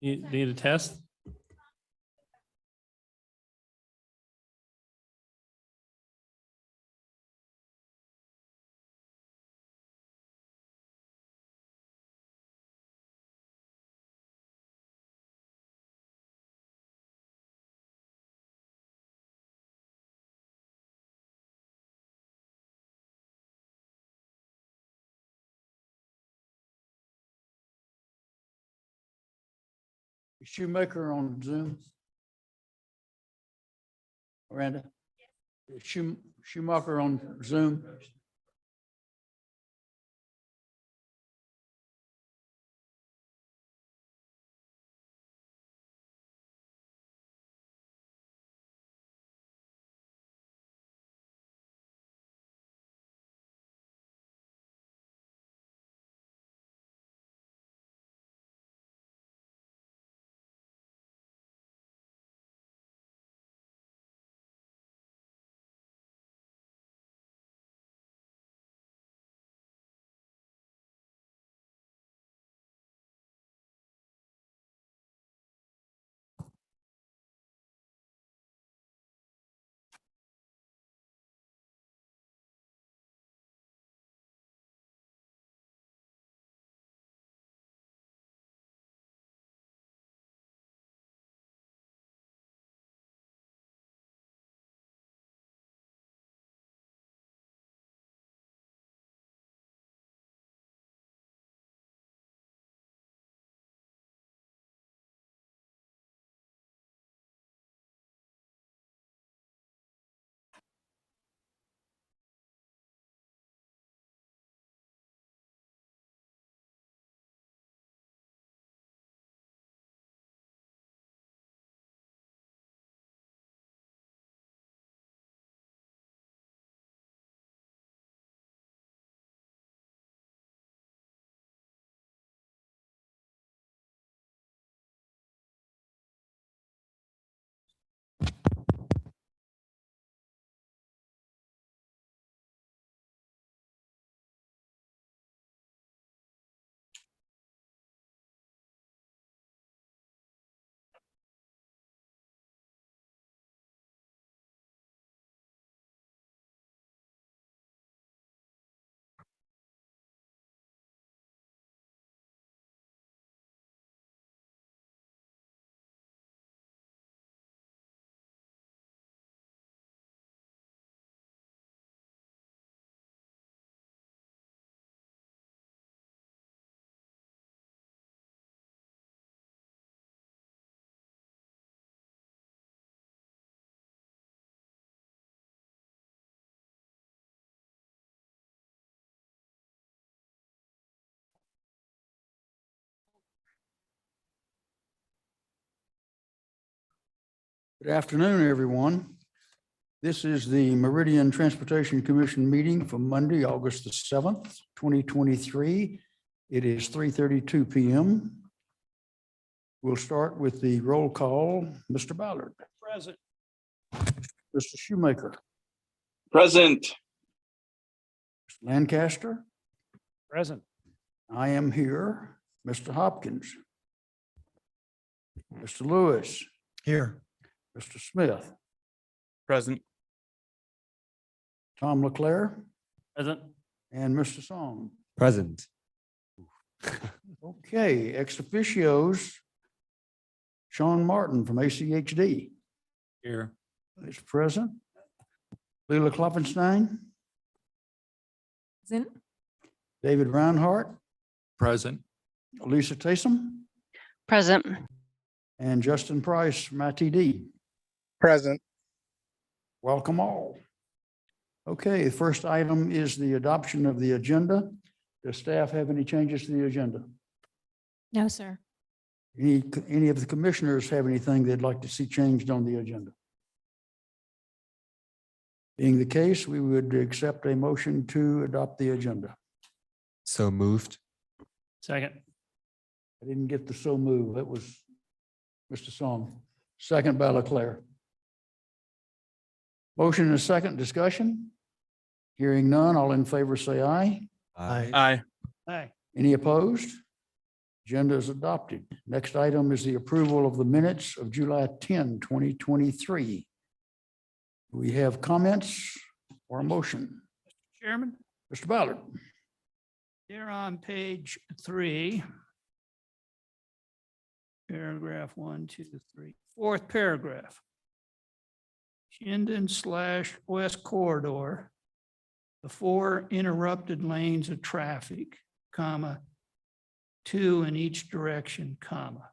Need a test? Shoemaker on Zoom? Miranda? Schumacher on Zoom? Good afternoon, everyone. This is the Meridian Transportation Commission meeting for Monday, August the 7th, 2023. It is 3:32 p.m. We'll start with the roll call. Mr. Ballard. Present. Mr. Shoemaker. Present. Mr. Lancaster. Present. I am here. Mr. Hopkins. Mr. Lewis. Here. Mr. Smith. Present. Tom Leclerc. Present. And Mr. Song. Present. Okay, ex officios. Sean Martin from ACHD Here. is present. Leila Klopfenstein. Present. David Reinhardt. Present. Lisa Taysom. Present. And Justin Price from ITD. Present. Welcome all. Okay, the first item is the adoption of the agenda. Does staff have any changes to the agenda? No, sir. Any of the commissioners have anything they'd like to see changed on the agenda? Being the case, we would accept a motion to adopt the agenda. So moved. Second. I didn't get the so move. That was Mr. Song. Second by Leclerc. Motion and a second discussion. Hearing none, all in favor say aye. Aye. Aye. Aye. Any opposed? Agenda is adopted. Next item is the approval of the minutes of July 10, 2023. Do we have comments or a motion? Chairman, Mr. Ballard? here on page 3. Paragraph 1, 2, 3, fourth paragraph. Chinden/West Corridor. The 4 interrupted lanes of traffic, comma, 2 in each direction, comma.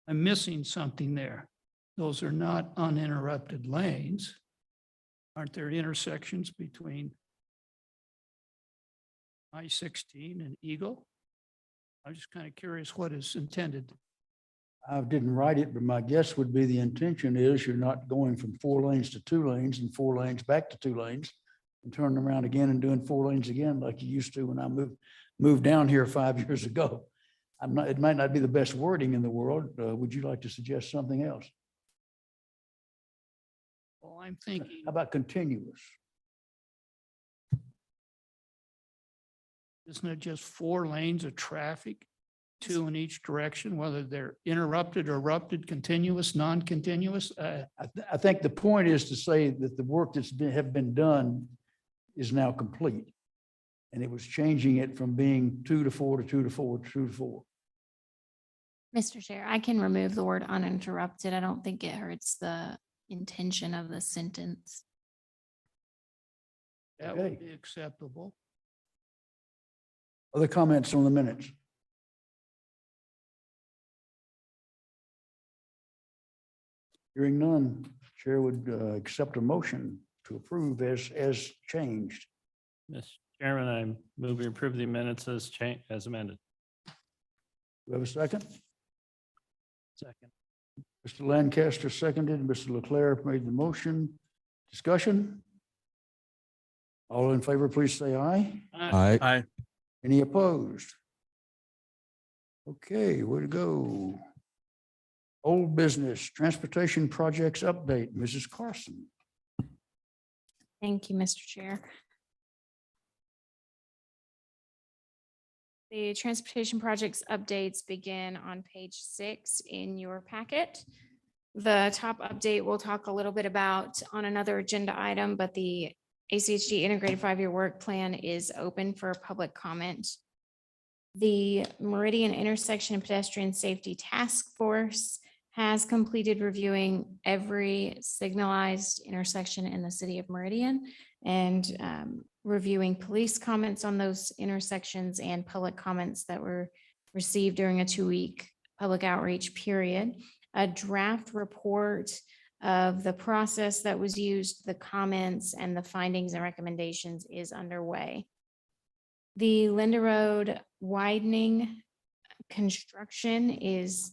I'm missing something there. Those are not uninterrupted lanes. Aren't there intersections between I-16 and Eagle? I'm just kind of curious what is intended. I didn't write it, but my guess would be the intention is you're not going from 4 lanes to 2 lanes and 4 lanes back to 2 lanes and turning around again and doing 4 lanes again like you used to when I moved down here 5 years ago. It might not be the best wording in the world. Would you like to suggest something else? Well, I'm thinking, How about continuous? isn't it just 4 lanes of traffic? 2 in each direction, whether they're interrupted or erupted, continuous, non-continuous? I think the point is to say that the work that's have been done is now complete. And it was changing it from being 2 to 4 to 2 to 4 to 2 to 4. Mr. Chair, I can remove the word uninterrupted. I don't think it hurts the intention of the sentence. That would be acceptable. Other comments on the minutes? Hearing none, Chair would accept a motion to approve as changed. Mr. Chairman, I move we approve the minutes as amended. Do we have a second? Second. Mr. Lancaster seconded, Mr. Leclerc made the motion. Discussion? All in favor, please say aye. Aye. Any opposed? Okay, way to go. Old business, transportation projects update, Mrs. Carson. Thank you, Mr. Chair. The transportation projects updates begin on page 6 in your packet. The top update we'll talk a little bit about on another agenda item, but the ACHG Integrated 5-Year Work Plan is open for public comment. The Meridian Intersection and Pedestrian Safety Task Force has completed reviewing every signalized intersection in the city of Meridian and reviewing police comments on those intersections and public comments that were received during a 2-week public outreach period. A draft report of the process that was used, the comments and the findings and recommendations is underway. The Linda Road widening construction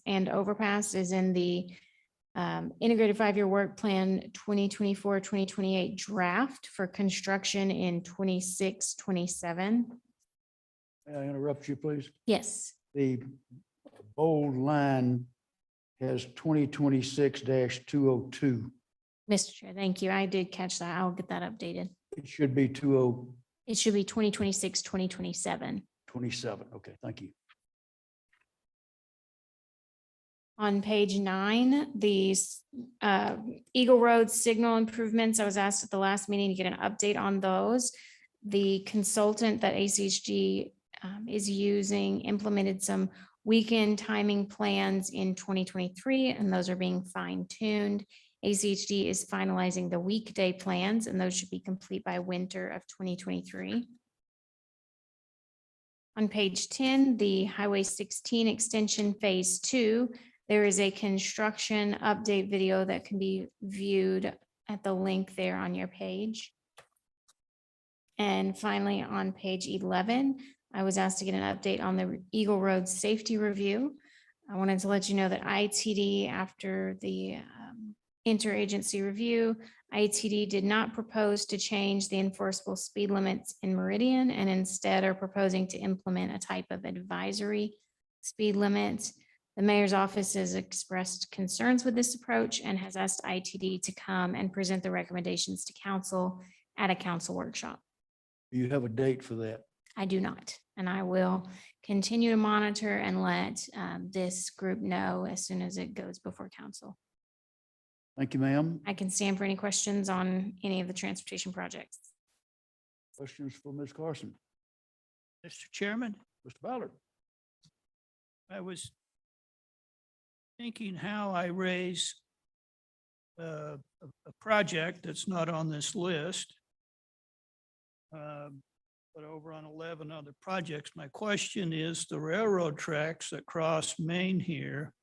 and overpass is in the Integrated 5-Year Work Plan 2024-2028 draft for construction in 26-27. May I interrupt you, please? Yes, The bold line has 2026-202. Mr. Chair, thank you. I did catch that. I'll get that updated. It should be 2027. It should be 2026-2027. Okay, thank you. On page 9, the Eagle Road signal improvements, I was asked at the last meeting to get an update on those. The consultant that ACHG is using implemented some weekend timing plans in 2023, and those are being fine-tuned. ACHG is finalizing the weekday plans, and those should be complete by winter of 2023. On page 10, the Highway 16 extension phase 2, there is a construction update video that can be viewed at the link there on your page. And finally, on page 11, I was asked to get an update on the Eagle Road safety review. I wanted to let you know that ITD, after the interagency review, ITD did not propose to change the enforceable speed limits in Meridian and instead are proposing to implement a type of advisory speed limit. The mayor's office has expressed concerns with this approach and has asked ITD to come and present the recommendations to council at a council workshop. Do you have a date for that? I do not. And I will continue to monitor and let this group know as soon as it goes before council. Thank you, ma'am. I can stand for any questions on any of the transportation projects. Questions for Ms. Carson? Mr. Chairman, Mr. Ballard? I was thinking how I raise a project that's not on this list. But over on 11 other projects, my question is the railroad tracks that cross Main here,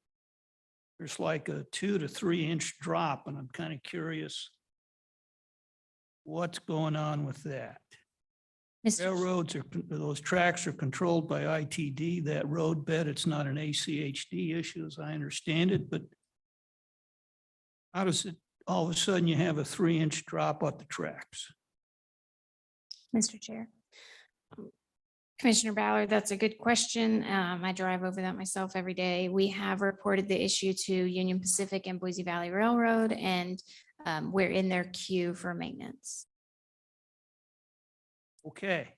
there's like a 2 to 3 inch drop, and I'm kind of curious what's going on with that. Mr. Railroads are, those tracks are controlled by ITD, that road bed. It's not an ACHD issue as I understand it, but how does it, all of a sudden you have a 3 inch drop on the tracks? Mr. Chair. Commissioner Ballard, that's a good question. I drive over that myself every day. We have reported the issue to Union Pacific and Boise Valley Railroad, and we're in their queue for maintenance. Okay.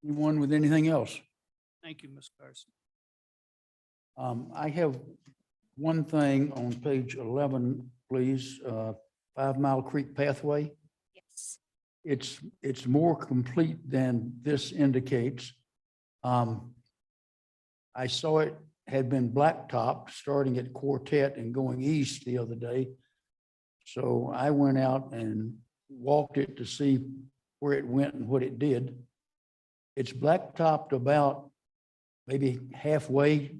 Anyone with anything else? Thank you, Ms. Carson. I have one thing on page 11, please. 5 Mile Creek Pathway. Yes. It's more complete than this indicates. I saw it had been blacktop starting at Quartet and going east the other day. So I went out and walked it to see where it went and what it did. It's blacktopped about maybe halfway,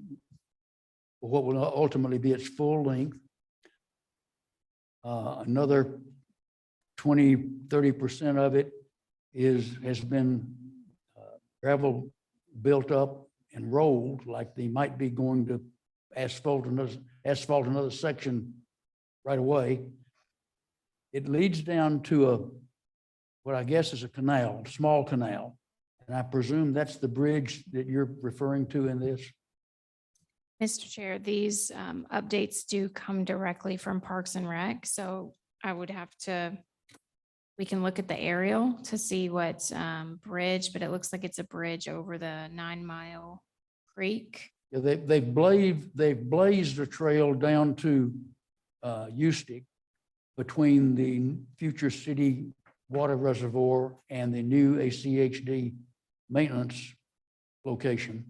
what will ultimately be its full length. Another 20–30% of it has been gravel built up and rolled, like they might be going to asphalt another section right away. It leads down to what I guess is a canal, small canal. And I presume that's the bridge that you're referring to in this. Mr. Chair, these updates do come directly from Parks and Rec, so I would have to, we can look at the aerial to see what bridge, but it looks like it's a bridge over the 9 Mile Creek. Yeah, they've blazed a trail down to Ustick between the future city water reservoir and the new ACHD maintenance location.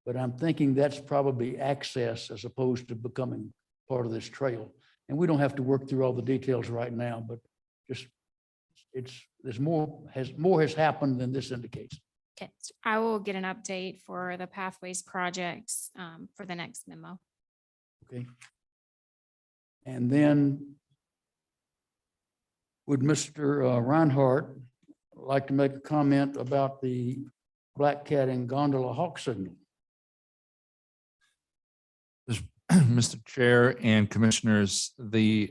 But I'm thinking that's probably access as opposed to becoming part of this trail. And we don't have to work through all the details right now, but just there's more has happened than this indicates. Okay, so I will get an update for the pathways projects for the next memo. Okay. And then would Mr. Reinhardt like to make a comment about the Black Cat and Gondola Hawk signal? Mr. Chair and Commissioners, the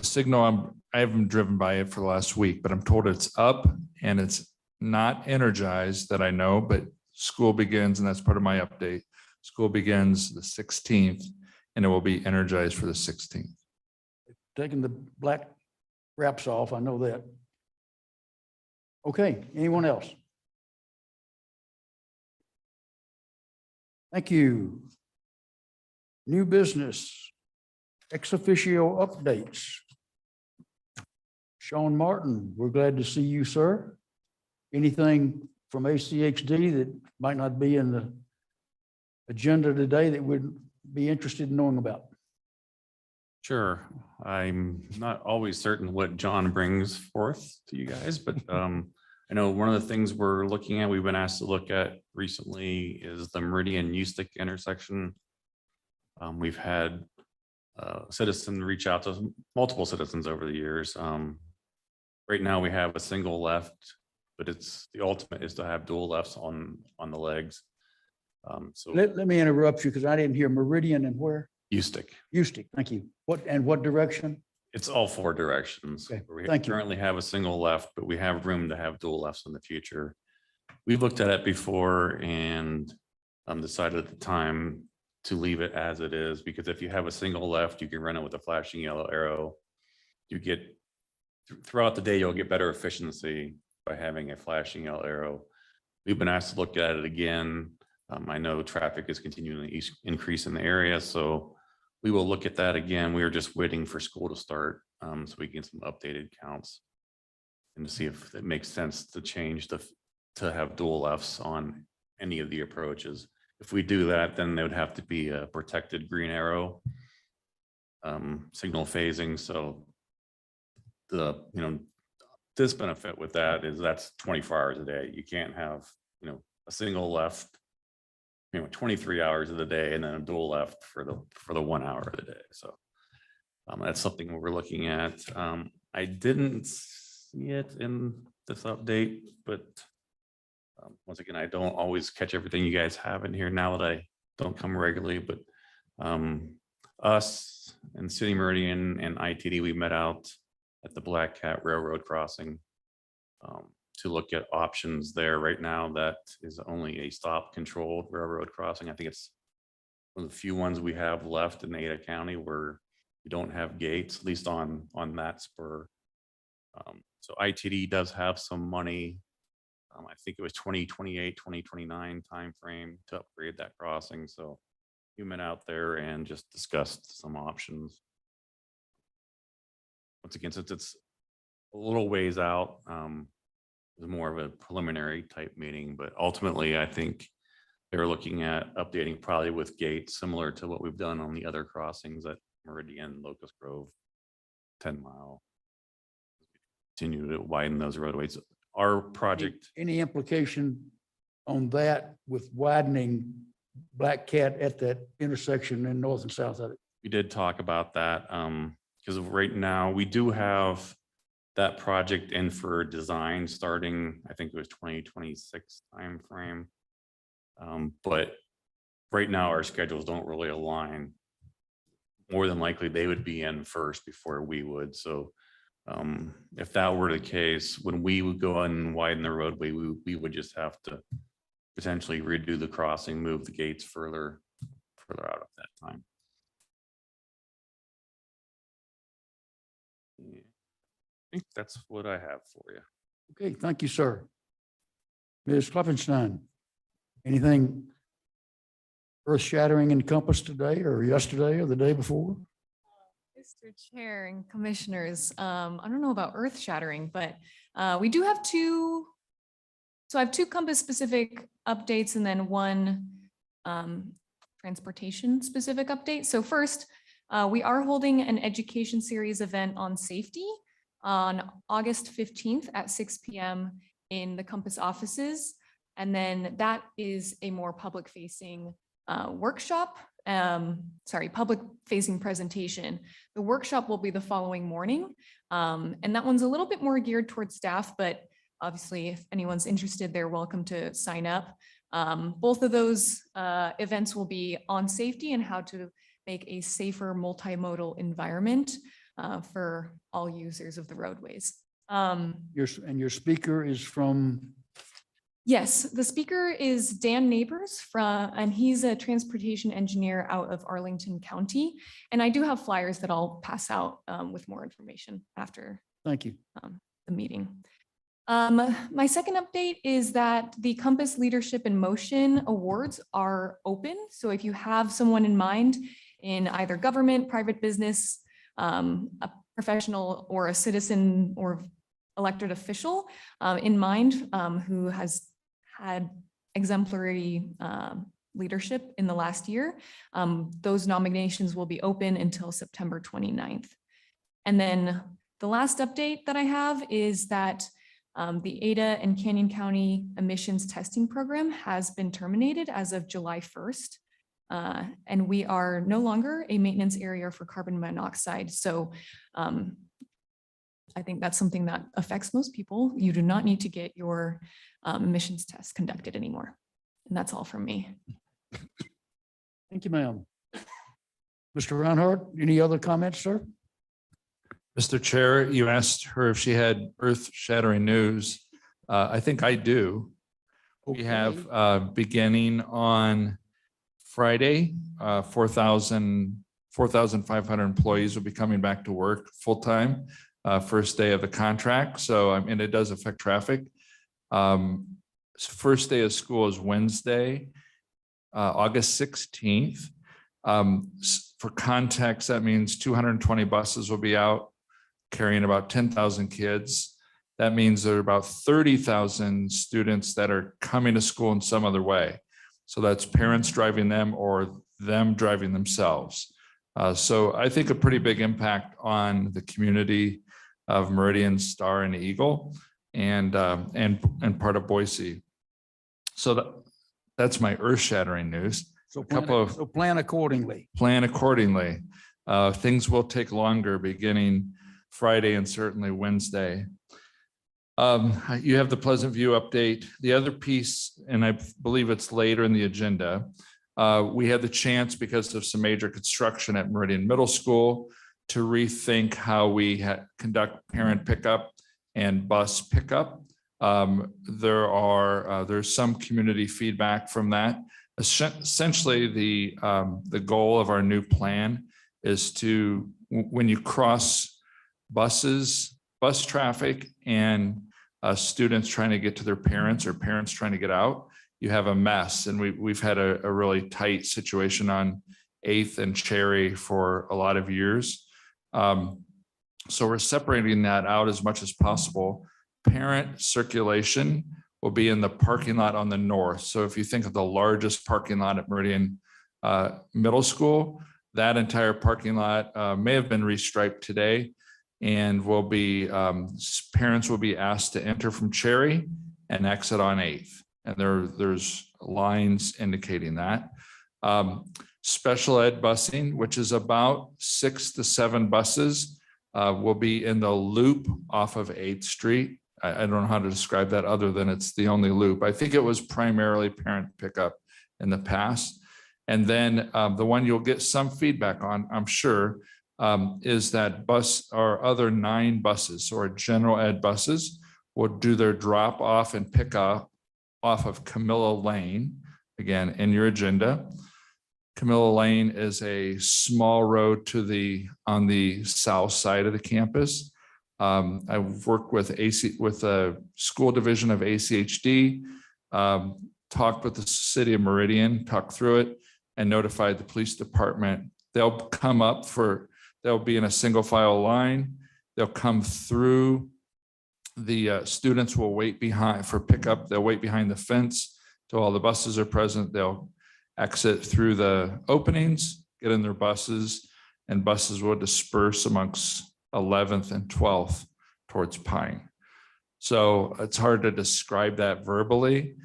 signal, I haven't driven by it for the last week, but I'm told it's up and it's not energized that I know, but school begins, and that's part of my update. School begins the 16th and it will be energized for the 16th. Taking the black wraps off, I know that. Okay, anyone else? Thank you. New business, ex officio updates. Sean Martin, we're glad to see you, sir. Anything from ACHD that might not be in the agenda today that we'd be interested in knowing about? Sure. I'm not always certain what John brings forth to you guys, but I know one of the things we're looking at, we've been asked to look at recently is the Meridian Ustick intersection. We've had citizens reach out to multiple citizens over the years. Right now we have a single left, but it's the ultimate is to have dual lefts on the legs. So Let me interrupt you because I didn't hear Meridian and where? Ustick, Ustick, thank you. What direction? it's all 4 directions. Okay, We thank you. currently have a single left, but we have room to have dual lefts in the future. We've looked at it before and decided at the time to leave it as it is, because if you have a single left, you can run it with a flashing yellow arrow. You get throughout the day, you'll get better efficiency by having a flashing yellow arrow. We've been asked to look at it again. I know traffic is continuing to increase in the area, so we will look at that again. We are just waiting for school to start, so we get some updated counts and to see if it makes sense to change to have dual lefts on any of the approaches. If we do that, then there would have to be a protected green arrow signal phasing. So this benefit with that is that's 24 hours a day. You can't have, a single left, 23 hours of the day and then a dual left for the 1 hour of the day. So that's something we're looking at. I didn't see it in this update, but once again, I don't always catch everything you guys have in here now that I don't come regularly, but us and City Meridian and ITD, we met out at the Black Cat Railroad crossing to look at options there. Right now, that is only a stop controlled railroad crossing. I think it's one of the few ones we have left in Ada County where you don't have gates, at least on that spur. So ITD does have some money. I think it was 2028, 2029 timeframe to upgrade that crossing. So we went out there and just discussed some options. Once again, since it's a little ways out, it was more of a preliminary type meeting, but ultimately I think they're looking at updating probably with gates similar to what we've done on the other crossings at Meridian, Locust Grove, 10 Mile. Continue to widen those roadways. Our project. Any implication on that with widening Black Cat at that intersection in north and south of it? We did talk about that because right now we do have that project in for design starting, I think it was 2026 timeframe. But right now our schedules don't really align. More than likely they would be in first before we would. So if that were the case, when we would go and widen the roadway, we would just have to potentially redo the crossing, move the gates further out at that time. I think that's what I have for you. Okay, thank you, sir. Ms. Klopfenstein, anything earth-shattering encompassed today or yesterday or the day before? Mr. Chair and Commissioners, I don't know about earth shattering, but we do have two. So I have two Compass specific updates and then one transportation specific update. So first, we are holding an education series event on safety on August 15th at 6 p.m. in the Compass offices. And then that is a more public facing workshop. Public facing presentation. The workshop will be the following morning. And that one's a little bit more geared towards staff, but obviously if anyone's interested, they're welcome to sign up. Both of those events will be on safety and how to make a safer multimodal environment for all users of the roadways. Your speaker is from? Yes, the speaker is Dan Neighbors and he's a transportation engineer out of Arlington County. And I do have flyers that I'll pass out with more information after. Thank you. The meeting. My second update is that the Compass Leadership in Motion Awards are open. So if you have someone in mind in either government, private business, a professional or a citizen or elected official in mind who has had exemplary leadership in the last year, those nominations will be open until September 29th. And then the last update that I have is that the Ada and Canyon County emissions testing program has been terminated as of July 1st. And we are no longer a maintenance area for carbon monoxide. So I think that's something that affects most people. You do not need to get your emissions tests conducted anymore. And that's all from me. Thank you, ma'am. Mr. Reinhardt, any other comments, sir? Mr. Chair, you asked her if she had earth-shattering news. I think I do. We have beginning on Friday, 4,500 employees will be coming back to work full-time. first day of the contract. So, I mean, it does affect traffic. First day of school is Wednesday, August 16th. For context, that means 220 buses will be out carrying about 10,000 kids. That means there are about 30,000 students that are coming to school in some other way. So that's parents driving them or them driving themselves. So I think a pretty big impact on the community of Meridian, Star, and Eagle, and part of Boise. So that's my earth-shattering news. So plan accordingly. Plan accordingly. Things will take longer beginning Friday and certainly Wednesday. You have the Pleasant View update. The other piece, and I believe it's later in the agenda, we had the chance, because of some major construction at Meridian Middle School, to rethink how we conduct parent pickup and bus pickup. There's some community feedback from that. Essentially, the goal of our new plan is to, when you cross bus traffic and students trying to get to their parents or parents trying to get out, you have a mess. And we've had a really tight situation on 8th and Cherry for a lot of years. So we're separating that out as much as possible. Parent circulation will be in the parking lot on the north. So if you think of the largest parking lot at Meridian Middle School, that entire parking lot may have been restriped today, and will be parents will be asked to enter from Cherry and exit on 8th. And there's lines indicating that. Special ed busing, which is about 6 to 7 buses, will be in the loop off of 8th Street. I don't know how to describe that other than it's the only loop. I think it was primarily parent pickup in the past. And then the one you'll get some feedback on, I'm sure, is that our other 9 buses, so our general ed buses, will do their drop off and pick up off of Camilla Lane, again, in your agenda. Camilla Lane is a small road on the south side of the campus. I've worked with the school division of ACHD, talked with the city of Meridian, talked through it, and notified the police department. They'll be in a single file line. They'll come through. The students will wait behind for pickup. They'll wait behind the fence till all the buses are present. They'll exit through the openings, get in their buses, and buses will disperse amongst 11th and 12th towards Pine. So it's hard to describe that verbally,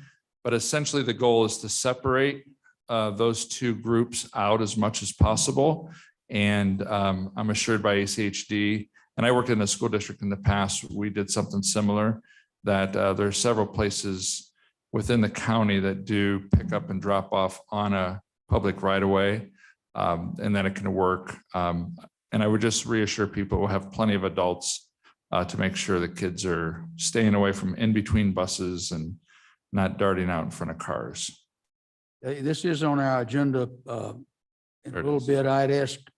but essentially the goal is to separate those two groups out as much as possible. And I'm assured by ACHD, and I worked in a school district in the past, we did something similar, that there are several places within the county that do pick up and drop off on a public right of way, and then it can work. And I would just reassure people we'll have plenty of adults to make sure the kids are staying away from in between buses and not darting out in front of cars. This is on our agenda in a little bit. I'd asked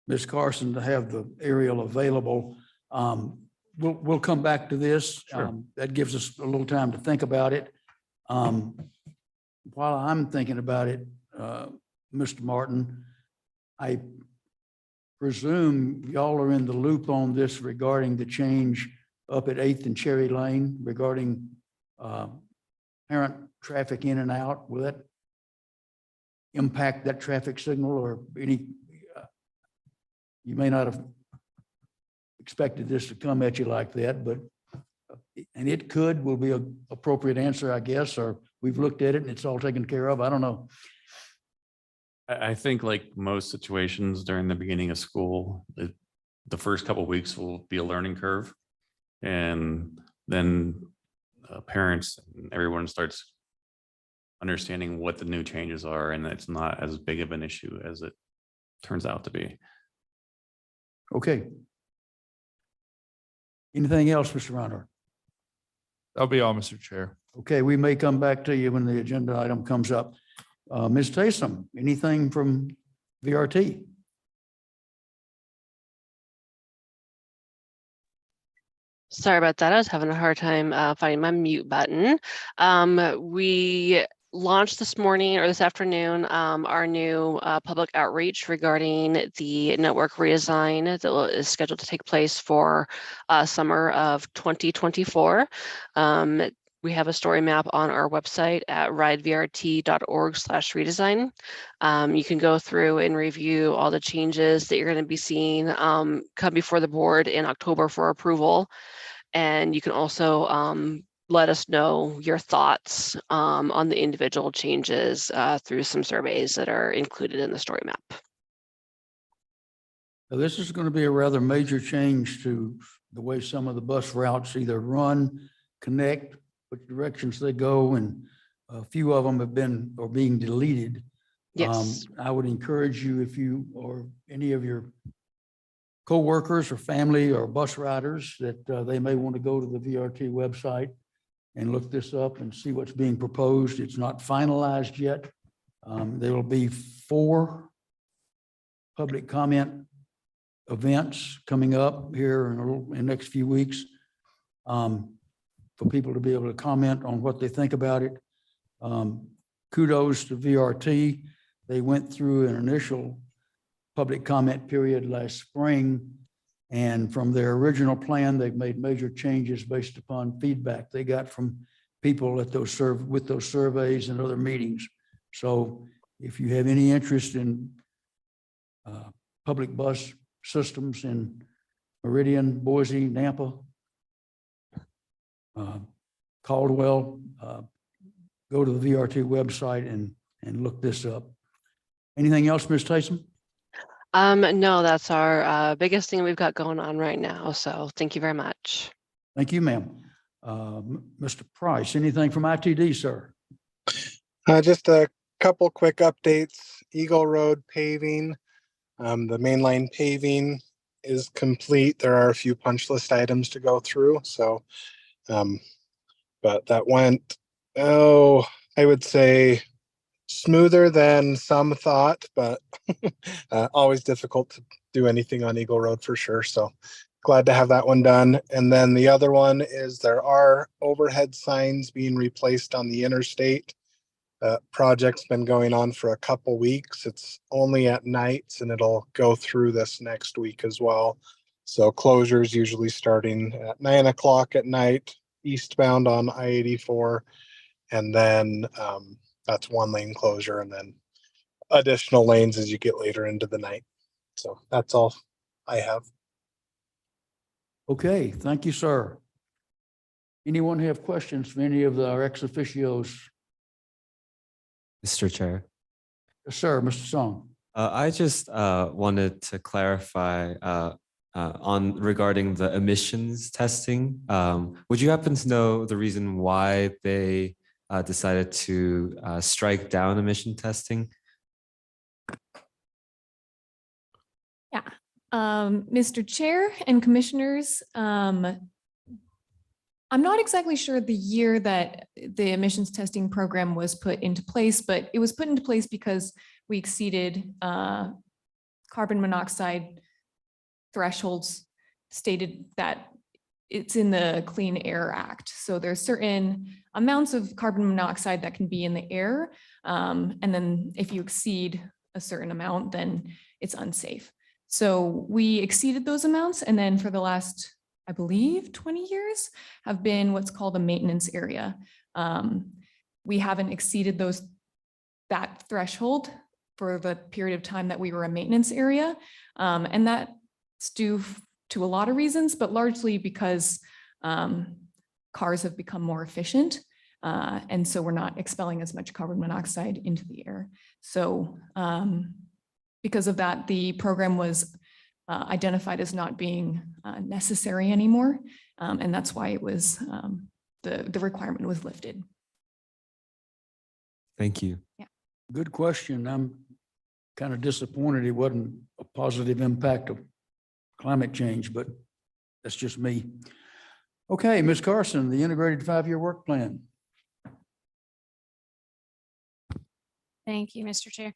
Ms. Carson to have the aerial available. We'll come back to this. Sure. That gives us a little time to think about it. While I'm thinking about it, Mr. Martin, I presume y'all are in the loop on this regarding the change up at 8th and Cherry Lane regarding parent traffic in and out. Will that impact that traffic signal or any? You may not have expected this to come at you like that, but, and it will be an appropriate answer, I guess, or we've looked at it and it's all taken care of. I don't know. I think like most situations during the beginning of school, the first couple of weeks will be a learning curve. And then parents and everyone starts understanding what the new changes are, and it's not as big of an issue as it turns out to be. Okay. Anything else, Mr. Reinhardt? That'll be all, Mr. Chair. Okay, we may come back to you when the agenda item comes up. Ms. Taysom, anything from VRT? Sorry about that. I was having a hard time finding my mute button. We launched this morning or this afternoon our new public outreach regarding the network redesign that is scheduled to take place for summer of 2024. We have a story map on our website at ridevrt.org/redesign. You can go through and review all the changes that you're going to be seeing come before the board in October for approval. And you can also let us know your thoughts on the individual changes through some surveys that are included in the story map. Now, this is going to be a rather major change to the way some of the bus routes either run, connect, which directions they go, and a few of them are being deleted. Yes. I would encourage you, if you or any of your co-workers or family or bus riders, that they may want to go to the VRT website and look this up and see what's being proposed. It's not finalized yet. There will be 4 public comment events coming up here in the next few weeks for people to be able to comment on what they think about it. Kudos to VRT. They went through an initial public comment period last spring, and from their original plan, they've made major changes based upon feedback they got from people at those with those surveys and other meetings. So if you have any interest in public bus systems in Meridian, Boise, Nampa, Caldwell, go to the VRT website and look this up. Anything else, Ms. Tyson? No, that's our biggest thing we've got going on right now. So thank you very much. Thank you, ma'am. Mr. Price, anything from ITD, sir? Just a couple quick updates. Eagle Road paving, the main line paving is complete. There are a few punch list items to go through. So, but that went, I would say smoother than some thought, but always difficult to do anything on Eagle Road for sure. So glad to have that one done. And then the other one is there are overhead signs being replaced on the interstate. Project's been going on for a couple weeks. It's only at nights and it'll go through this next week as well. So closures usually starting at 9 o'clock at night, eastbound on I-84. And then that's 1 lane closure and then additional lanes as you get later into the night. So that's all I have. Okay, thank you, sir. Anyone have questions for any of our ex officios? Mr. Chair. Yes, sir, Mr. Song. I just wanted to clarify on regarding the emissions testing. Would you happen to know the reason why they decided to strike down emission testing? Yeah, Mr. Chair and Commissioners, I'm not exactly sure the year that the emissions testing program was put into place, but it was put into place because we exceeded carbon monoxide thresholds stated that it's in the Clean Air Act. So there's certain amounts of carbon monoxide that can be in the air. And then if you exceed a certain amount, then it's unsafe. So we exceeded those amounts. And then for the last, I believe 20 years have been what's called a maintenance area. We haven't exceeded that threshold for the period of time that we were a maintenance area. And that's due to a lot of reasons, but largely because cars have become more efficient. And so we're not expelling as much carbon monoxide into the air. So because of that, the program was identified as not being necessary anymore. And that's why it was, the requirement was lifted. Thank you. Yeah. Good question. I'm kind of disappointed it wasn't a positive impact of climate change, but that's just me. Okay, Ms. Carson, the integrated 5-year work plan. Thank you, Mr. Chair.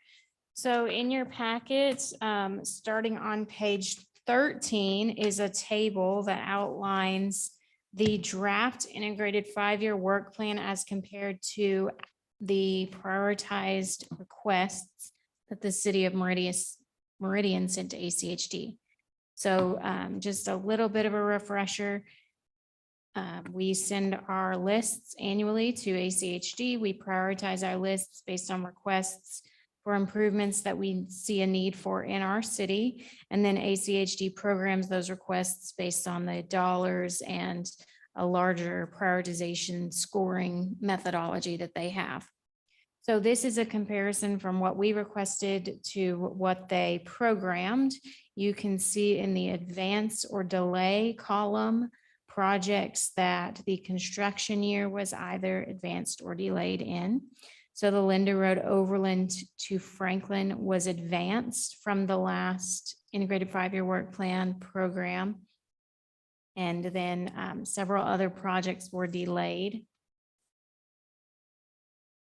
So in your packets, starting on page 13 is a table that outlines the draft integrated 5-year work plan as compared to the prioritized requests that the city of Meridian sent to ACHD. So just a little bit of a refresher. We send our lists annually to ACHD. We prioritize our lists based on requests for improvements that we see a need for in our city. And then ACHD programs those requests based on the dollars and a larger prioritization scoring methodology that they have. So this is a comparison from what we requested to what they programmed. You can see in the advance or delay column projects that the construction year was either advanced or delayed in. So the Linda Road Overland to Franklin was advanced from the last integrated 5-year work plan program. And then several other projects were delayed.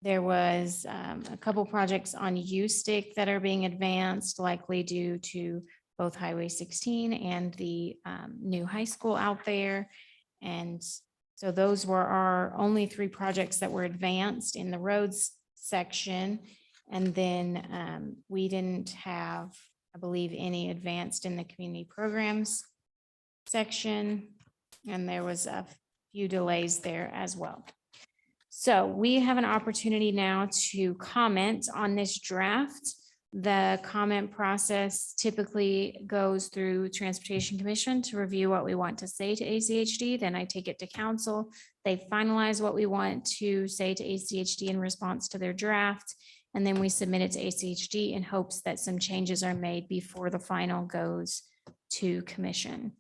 There was a couple projects on U-Stick that are being advanced, likely due to both Highway 16 and the new high school out there. And so those were our only 3 projects that were advanced in the roads section. And then we didn't have, I believe, any advanced in the community programs section. And there was a few delays there as well. So we have an opportunity now to comment on this draft. The comment process typically goes through Transportation Commission to review what we want to say to ACHD. Then I take it to council. They finalize what we want to say to ACHD in response to their draft. And then we submit it to ACHD in hopes that some changes are made before the final goes to commission.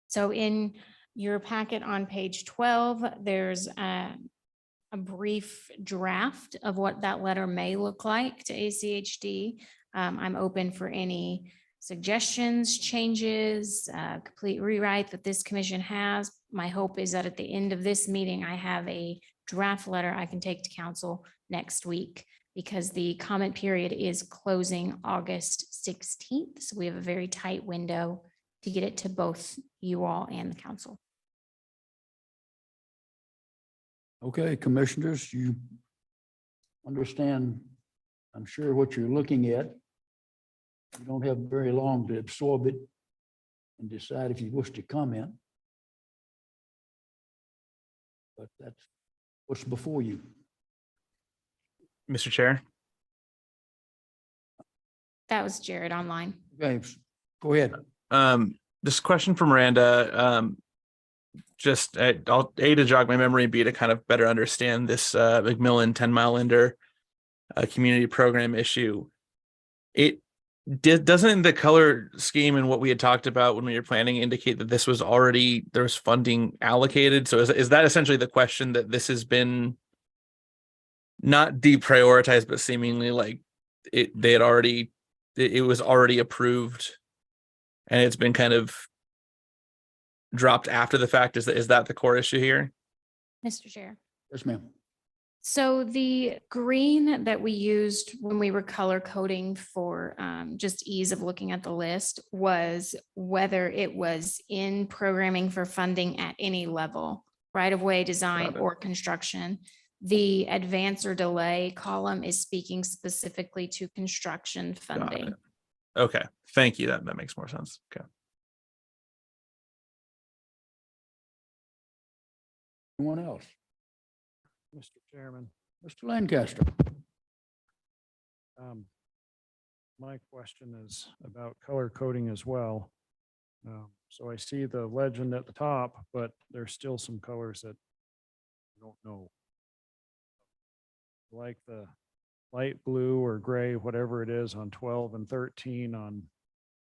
So in your packet on page 12, there's a brief draft of what that letter may look like to ACHD. I'm open for any suggestions, changes, complete rewrite that this commission has. My hope is that at the end of this meeting, I have a draft letter I can take to council next week, because the comment period is closing August 16th. So we have a very tight window to get it to both you all and the council. Okay, commissioners, you understand, I'm sure, what you're looking at. You don't have very long to absorb it and decide if you wish to comment. But that's what's before you. Mr. Chair. That was Jared online. Okay, go ahead. This question for Miranda. Just I'll A, to jog my memory, B, to kind of better understand this McMillan 10 Mile Linder community program issue. Doesn't the color scheme and what we had talked about when we were planning indicate that this was already, there was funding allocated? So is that essentially the question, that this has been not deprioritized, but seemingly like it was already approved and it's been kind of dropped after the fact? Is that the core issue here? Mr. Chair. Yes, ma'am. So the green that we used when we were color coding for just ease of looking at the list was whether it was in programming for funding at any level, right of way design or construction. The advance or delay column is speaking specifically to construction funding. Okay, thank you. That makes more sense. Okay. Anyone else? Mr. Chairman, Mr. Lancaster. my question is about color coding as well. So I see the legend at the top, but there's still some colors that I don't know. Like the light blue or gray, whatever it is on 12 and 13 on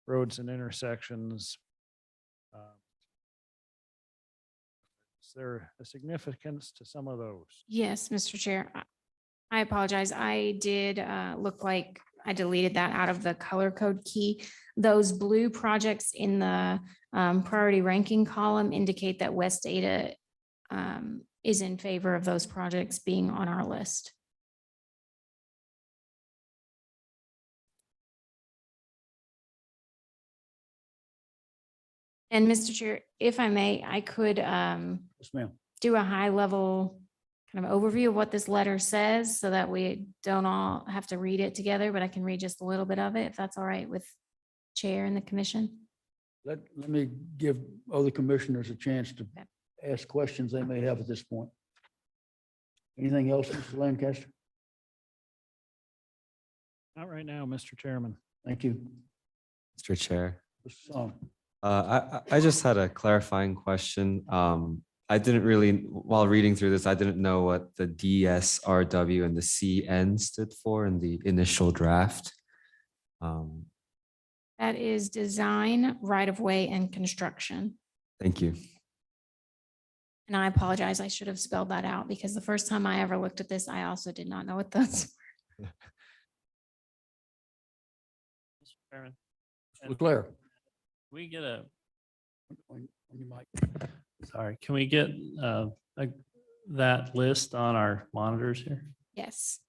roads and intersections. Is there a significance to some of those? Yes, Mr. Chair. I apologize. I did look like I deleted that out of the color code key. Those blue projects in the priority ranking column indicate that West Ada is in favor of those projects being on our list. And Mr. Chair, if I may, I could Yes, ma'am. do a high level kind of overview of what this letter says so that we don't all have to read it together, but I can read just a little bit of it if that's all right with Chair and the commission. Let me give other commissioners a chance to Okay. ask questions they may have at this point. Anything else, Mr. Lancaster? Not right now, Mr. Chairman. Thank you. Mr. Chair. Mr. Song. I just had a clarifying question. I didn't really, while reading through this, I didn't know what the DSRW and the CN stood for in the initial draft. That is design, right of way and construction. Thank you. And I apologize. I should have spelled that out because the first time I ever looked at this, I also did not know what those. Mr. Chairman, Leclerc. we get a, On your mic. sorry, can we get that list on our monitors here? Yes.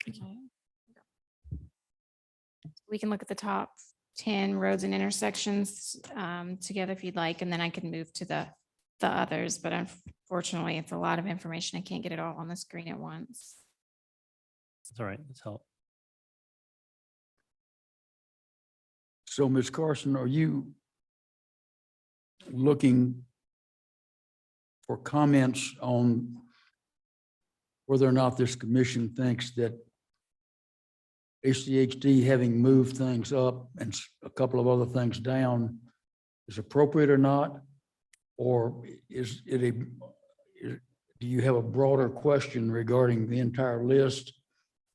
Okay. We can look at the top 10 roads and intersections together if you'd like, and then I can move to the others. But unfortunately, it's a lot of information. I can't get it all on the screen at once. That's all right. Let's help. So, Ms. Carson, are you looking for comments on whether or not this commission thinks that ACHD having moved things up and a couple of other things down is appropriate or not? Or is it do you have a broader question regarding the entire list?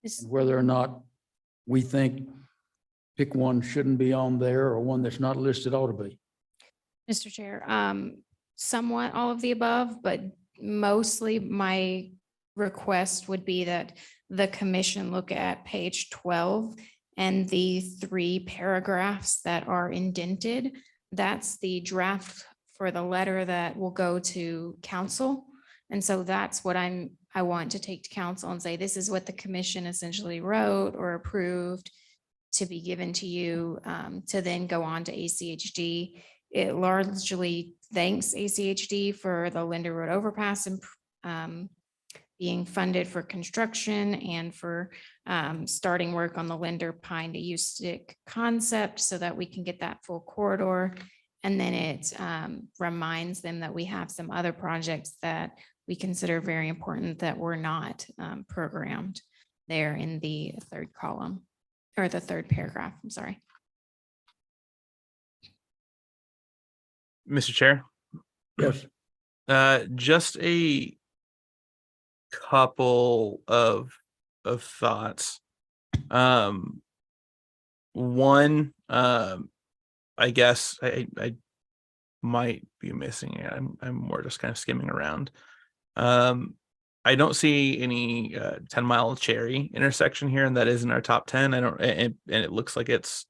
And whether or not we think pick one shouldn't be on there or one that's not listed ought to be? Mr. Chair, somewhat all of the above, but mostly my request would be that the commission look at page 12 and the 3 paragraphs that are indented. That's the draft for the letter that will go to council. And so that's what I want to take to council and say, this is what the commission essentially wrote or approved to be given to you to then go on to ACHD. It largely thanks ACHD for the Linder Road overpass and being funded for construction and for starting work on the Linder Pine to Eustic concept so that we can get that full corridor. And then it reminds them that we have some other projects that we consider very important that were not programmed there in the 3rd column or the 3rd paragraph. I'm sorry. Mr. Chair, Yes. just a couple of thoughts. One, I guess I might be missing it. I'm more just kind of skimming around. I don't see any 10-mile Cherry intersection here, and that is in our top 10. I don't, and it looks like it's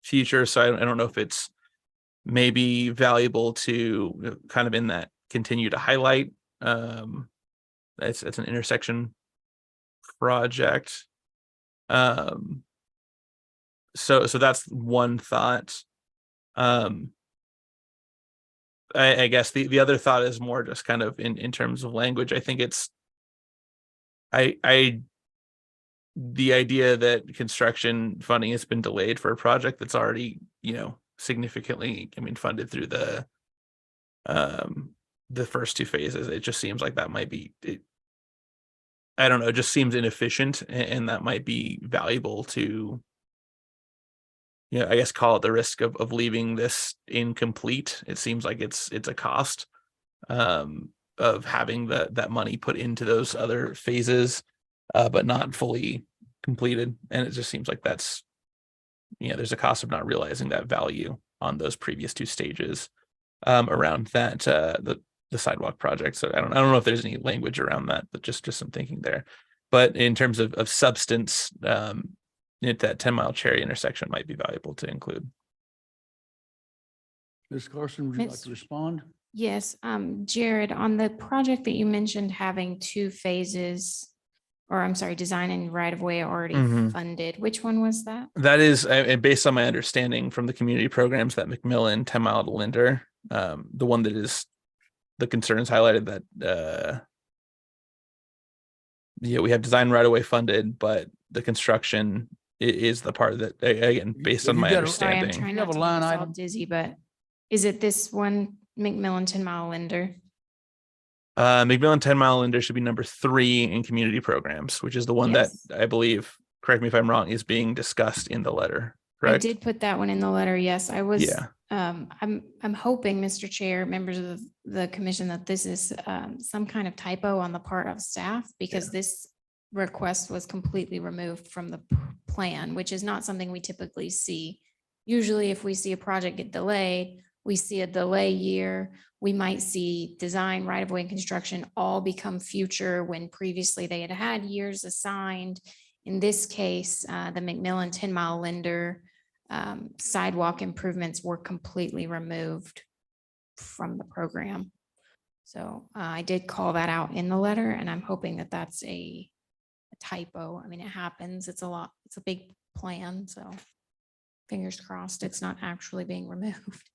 future, so I don't know if it's maybe valuable to kind of in that continue to highlight. It's an intersection project. So that's one thought. I guess the other thought is more just kind of in terms of language. I think it's the idea that construction funding has been delayed for a project that's already, significantly, funded through the first 2 phases. It just seems like that might be, I don't know, it just seems inefficient, and that might be valuable to, I guess call it the risk of leaving this incomplete. It seems like it's a cost of having that money put into those other phases, but not fully completed. And it just seems like that's, there's a cost of not realizing that value on those previous two stages around that the sidewalk project. So I don't know if there's any language around that, but just some thinking there. But in terms of substance, that 10-mile Cherry intersection might be valuable to include. Ms. Carson, would you like Miss- to respond? Yes, Jared, on the project that you mentioned having two phases, or I'm sorry, design and right of way already Mhm. funded, which one was that? That is, and based on my understanding from the community programs, that McMillan 10-mile to Linder, the one that is the concerns highlighted that we have design right away funded, but the construction is the part that again, based Have on you my got a- Sorry, I'm understanding. trying You have not a to make line us all item? dizzy, but is it this one McMillan 10-mile Linder? McMillan 10-mile Linder should be number 3 in community programs, which is the one Yes. that I believe, correct me if I'm wrong, is being discussed in the letter. I Correct? did put that one in the letter. Yes, I was. Yeah. I'm hoping, Mr. Chair, members of the commission, that this is some kind of typo on the part of staff, because this request was completely removed from the plan, which is not something we typically see. Usually, if we see a project get delayed, we see a delay year. We might see design, right of way, and construction all become future when previously they had had years assigned. In this case, the McMillan 10-mile Linder sidewalk improvements were completely removed from the program. So I did call that out in the letter, and I'm hoping that that's a typo. I mean, it happens. It's a big plan, so fingers crossed it's not actually being removed.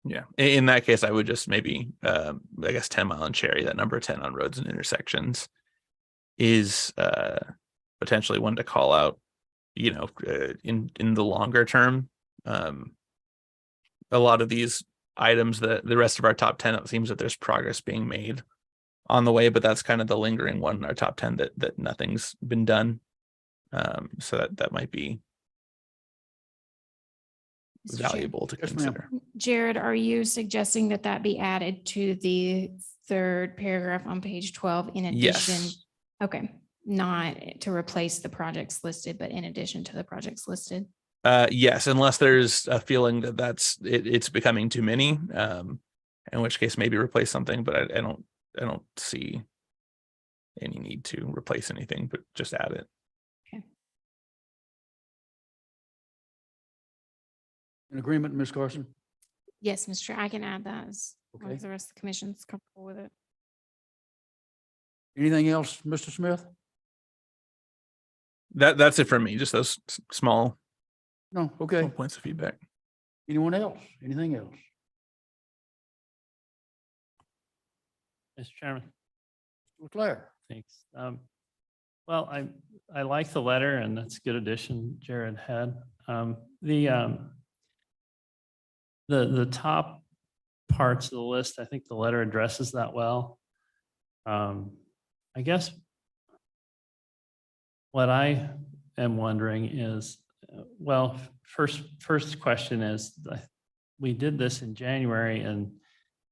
Yeah. In that case, I would just maybe, I guess 10-mile and Cherry, that number 10 on roads and intersections is potentially one to call out, in the longer term. A lot of these items, the rest of our top 10, it seems that there's progress being made on the way, but that's kind of the lingering one in our top 10 that nothing's been done. So that might be Mr. Chair. valuable to Yes, ma'am. consider. Jared, are you suggesting that that be added to the third paragraph on page 12 in addition? Yes. Okay, not to replace the projects listed, but in addition to the projects listed? Yes, unless there's a feeling that it's becoming too many, in which case maybe replace something, but I don't see any need to replace anything, but just add it. In agreement, Ms. Carson? Yes, Mr. Chair, I can add that as long Okay. as the rest of the commission's comfortable with it. Anything else, Mr. Smith? That's it from me, just those small No, okay. points of feedback. Anyone else? Anything else? Mr. Chairman, Leclerc? thanks. Well, I like the letter, and that's a good addition Jared had. The top parts of the list, I think the letter addresses that well. I guess what I am wondering is, well, first question is, we did this in January, and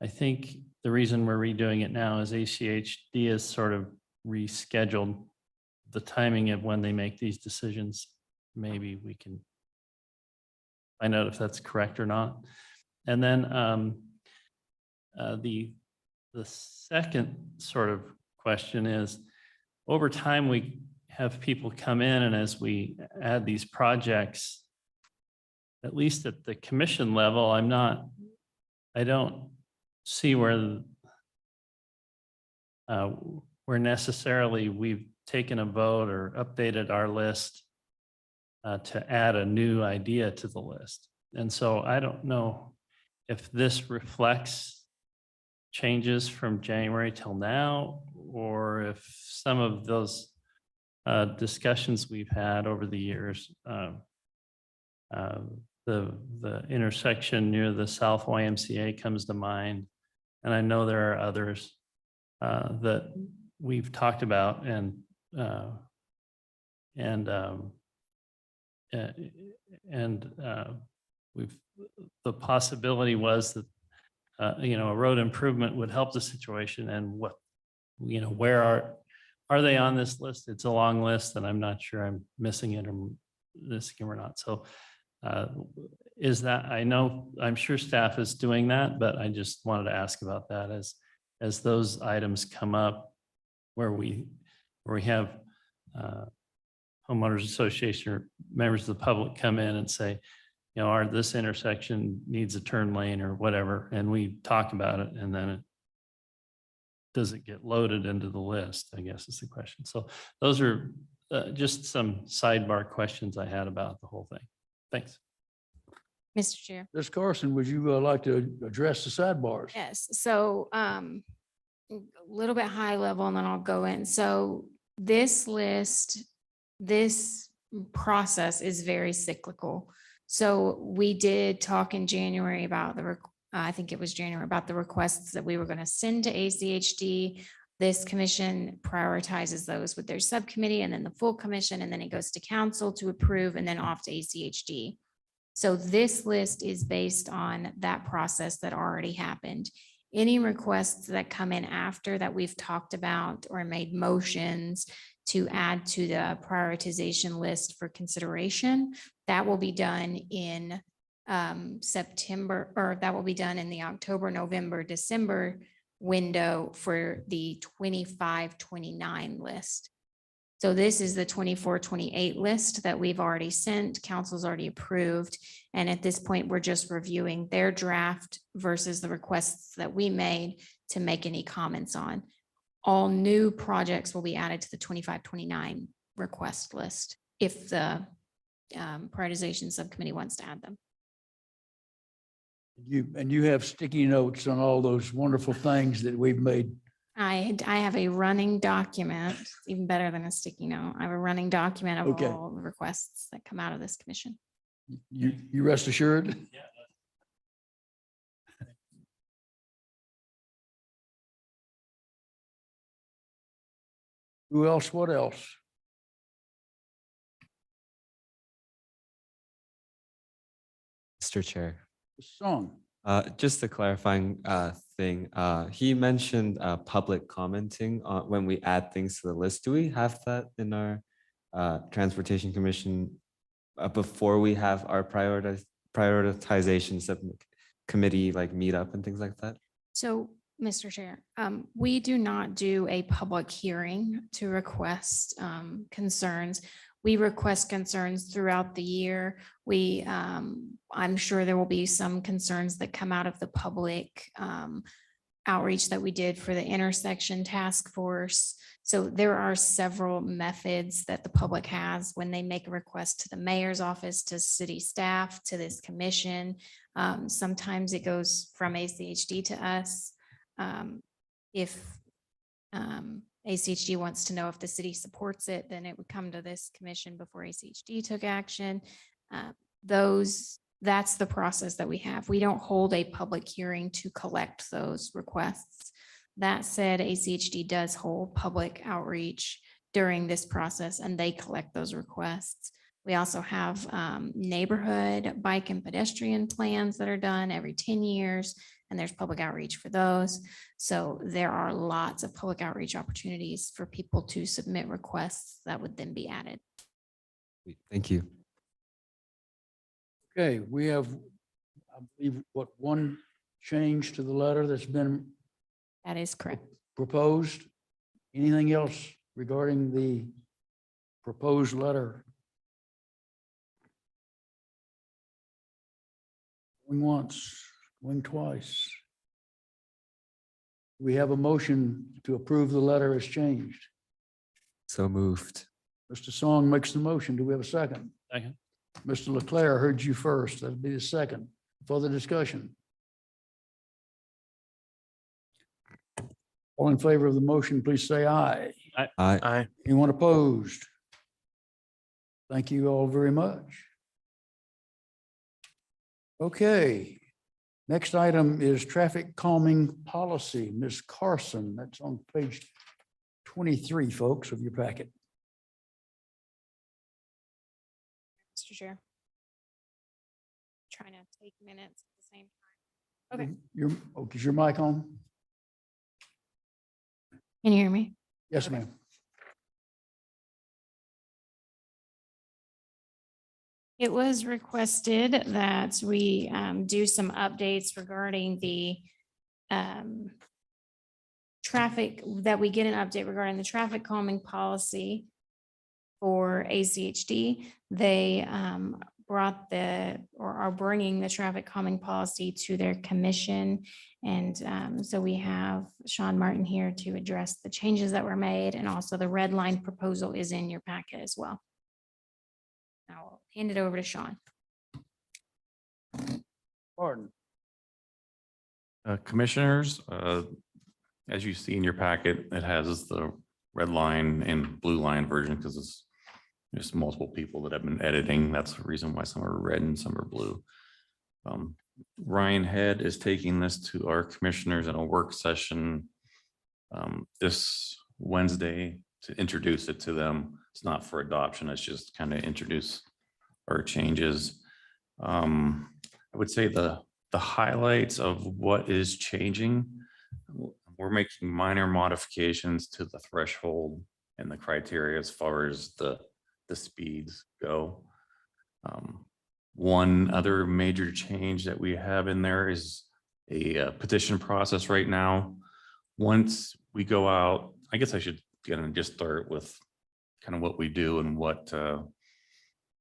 I think the reason we're redoing it now is ACHD has sort of rescheduled the timing of when they make these decisions. Maybe we can find out if that's correct or not. And then the second sort of question is, over time, we have people come in, and as we add these projects, at least at the commission level, I don't see where necessarily we've taken a vote or updated our list to add a new idea to the list. And so I don't know if this reflects changes from January till now, or if some of those discussions we've had over the years, the intersection near the South YMCA comes to mind. And I know there are others that we've talked about, and the possibility was that a road improvement would help the situation, and where are they on this list? It's a long list, and I'm not sure I'm missing it or missing them or not. So Is that, I know, I'm sure staff is doing that, but I just wanted to ask about that as those items come up where we have homeowners association or members of the public come in and say, you know, this intersection needs a turn lane or whatever, and we talk about it, and then does it get loaded into the list, I guess is the question. So those are just some sidebar questions I had about the whole thing. Thanks. Mr. Chair. Ms. Carson, would you like to address the sidebars? Yes, so a little bit high level and then I'll go in. So this list, this process is very cyclical. So we did talk in January about I think it was January, about the requests that we were going to send to ACHD. This commission prioritizes those with their subcommittee and then the full commission, and then it goes to council to approve and then off to ACHD. So this list is based on that process that already happened. Any requests that come in after that we've talked about or made motions to add to the prioritization list for consideration, that will be done in September, or that will be done in the October, November, December window for the 25-29 list. So this is the 24-28 list that we've already sent, council's already approved. And at this point, we're just reviewing their draft versus the requests that we made to make any comments on. All new projects will be added to the 25-29 request list if the prioritization subcommittee wants to add them. You have sticky notes on all those wonderful things that we've made. I have a running document, even better than a sticky note. I have a running document of Okay. all the requests that come out of this commission. You rest assured? Who else? What else? Mr. Chair. Song. Just a clarifying thing. He mentioned public commenting when we add things to the list. Do we have that in our Transportation Commission before we have our prioritization subcommittee like meetup and things like that? So, Mr. Chair, we do not do a public hearing to request concerns. We request concerns throughout the year. I'm sure there will be some concerns that come out of the public outreach that we did for the intersection task force. So there are several methods that the public has when they make a request to the mayor's office, to city staff, to this commission. Sometimes it goes from ACHD to us. If ACHD wants to know if the city supports it, then it would come to this commission before ACHD took action. That's the process that we have. We don't hold a public hearing to collect those requests. That said, ACHD does hold public outreach during this process and they collect those requests. We also have neighborhood bike and pedestrian plans that are done every 10 years, and there's public outreach for those. So there are lots of public outreach opportunities for people to submit requests that would then be added. Thank you. Okay, we have, I believe, one change to the letter that's been That is correct. proposed. Anything else regarding the proposed letter? Going once, going twice. We have a motion to approve the letter as changed. So moved. Mr. Song makes the motion. Do we have a second? Second. Mr. Leclerc, I heard you first. That'd be the second. Further discussion? All in favor of the motion, please say aye. Aye. Aye. Anyone opposed? Thank you all very much. Okay. Next item is traffic calming policy. Ms. Carson, that's on page 23, folks, of your packet. Mr. Chair. Trying to take minutes at the same time. Okay. Is your mic on? Can you hear me? Yes, ma'am. It was requested that we do some updates regarding the traffic, that we get an update regarding the traffic calming policy for ACHD. They brought or are bringing the traffic calming policy to their commission. And so we have Sean Martin here to address the changes that were made, and also the red line proposal is in your packet as well. I'll hand it over to Sean. Pardon. Commissioners, as you see in your packet, it has the red line and blue line version because it's just multiple people that have been editing. That's the reason why some are red and some are blue. Ryan Head is taking this to our commissioners in a work session this Wednesday to introduce it to them. It's not for adoption. It's just kind of introduce our changes. I would say the highlights of what is changing, we're making minor modifications to the threshold and the criteria as far as the speeds go. One other major change that we have in there is a petition process right now. Once we go out, I guess I should just start with kind of what we do and what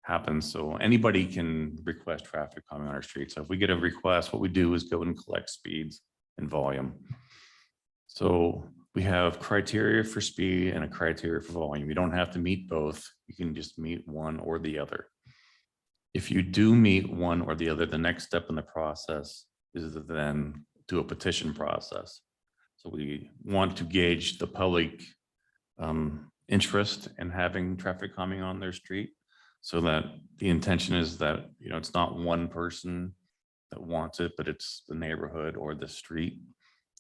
happens. So anybody can request traffic calming on our street. So if we get a request, what we do is go and collect speeds and volume. So we have criteria for speed and a criteria for volume. You don't have to meet both. You can just meet one or the other. If you do meet one or the other, the next step in the process is to then do a petition process. So we want to gauge the public interest in having traffic calming on their street, so that the intention is that, it's not one person that wants it, but it's the neighborhood or the street,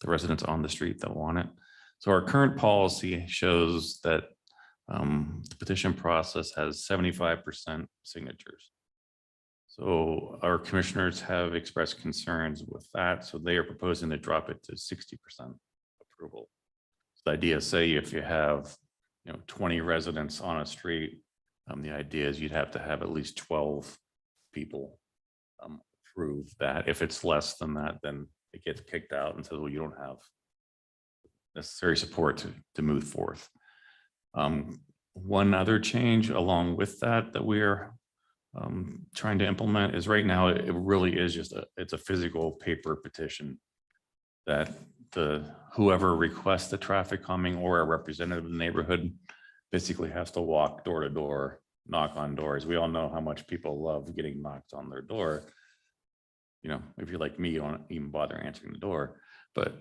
the residents on the street that want it. So our current policy shows that the petition process has 75% signatures. So our commissioners have expressed concerns with that. So they are proposing to drop it to 60% approval. So the idea is, say if you have 20 residents on a street, the idea is you'd have to have at least 12 people approve that. If it's less than that, then it gets kicked out and says, well, you don't have necessary support to move forth. One other change along with that we're trying to implement is, right now it really is just it's a physical paper petition that whoever requests the traffic calming or a representative of the neighborhood basically has to walk door to door, knock on doors. We all know how much people love getting knocked on their door. If you're like me, you don't even bother answering the door. But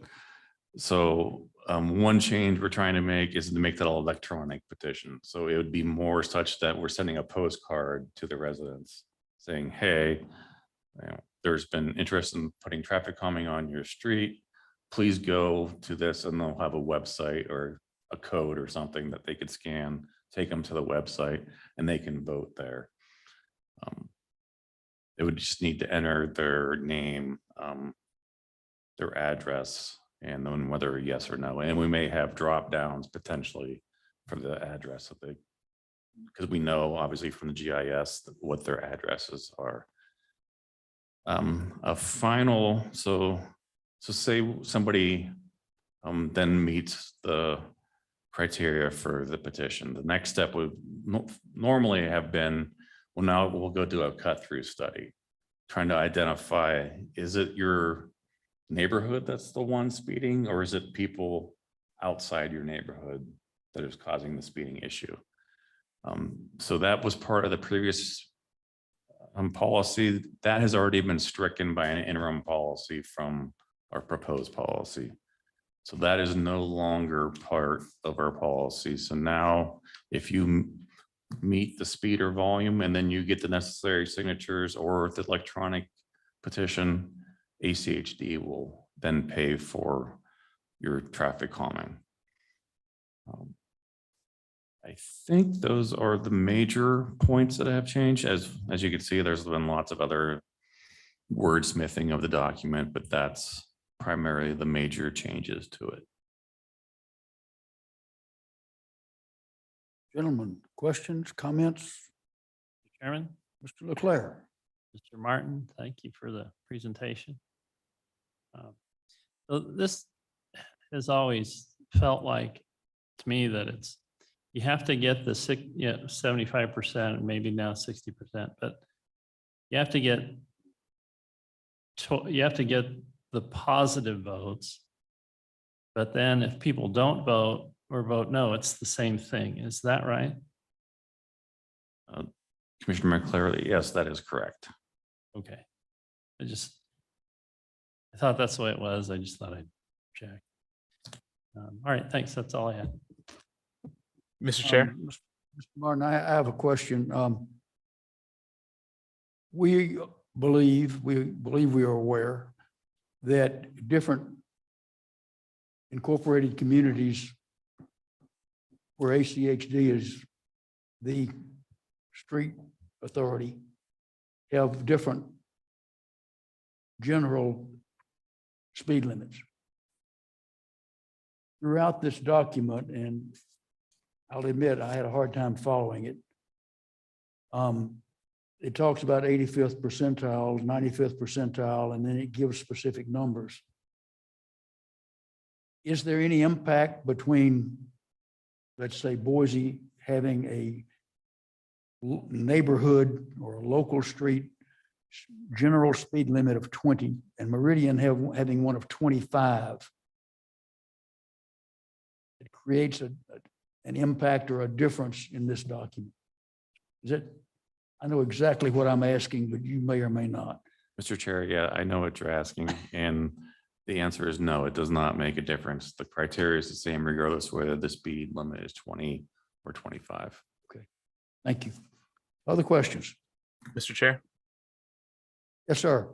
so one change we're trying to make is to make that all electronic petition. So it would be more such that we're sending a postcard to the residents saying, hey, there's been interest in putting traffic calming on your street. Please go to this, and they'll have a website or a code or something that they could scan, take them to the website, and they can vote there. They would just need to enter their name, their address, and then whether yes or no. And we may have drop downs potentially for the address of because we know obviously from the GIS what their addresses are. A final, so say somebody then meets the criteria for the petition. The next step would normally have been, well, now we'll go do a cut through study, trying to identify, is it your neighborhood that's the one speeding, or is it people outside your neighborhood that is causing the speeding issue? So that was part of the previous policy that has already been stricken by an interim policy from our proposed policy. So that is no longer part of our policy. So now if you meet the speed or volume and then you get the necessary signatures or the electronic petition, ACHD will then pay for your traffic calming. I think those are the major points that have changed. As you can see, there's been lots of other wordsmithing of the document, but that's primarily the major changes to it. Gentlemen, questions, comments? Chairman? Mr. Leclerc. Mr. Martin, thank you for the presentation. So this has always felt like to me that you have to get the 75% and maybe now 60%, but you have to get the positive votes. But then if people don't vote or vote no, it's the same thing. Is that right? Commissioner McClary, yes, that is correct. Okay. I thought that's the way it was. I just thought I'd check. All right, thanks. That's all I had. Mr. Chair. Mr. Martin, I have a question. We believe we are aware that different incorporated communities where ACHD is the street authority have different general speed limits. Throughout this document, and I'll admit I had a hard time following it. It talks about 85th percentile, 95th percentile, and then it gives specific numbers. Is there any impact between, let's say, Boise having a neighborhood or a local street general speed limit of 20 and Meridian having one of 25? It creates an impact or a difference in this document. Is it? I know exactly what I'm asking, but you may or may not. Mr. Chair, yeah, I know what you're asking, and the answer is no, it does not make a difference. The criteria is the same regardless whether the speed limit is 20 or 25. Okay, thank you. Other questions? Mr. Chair. Yes, sir.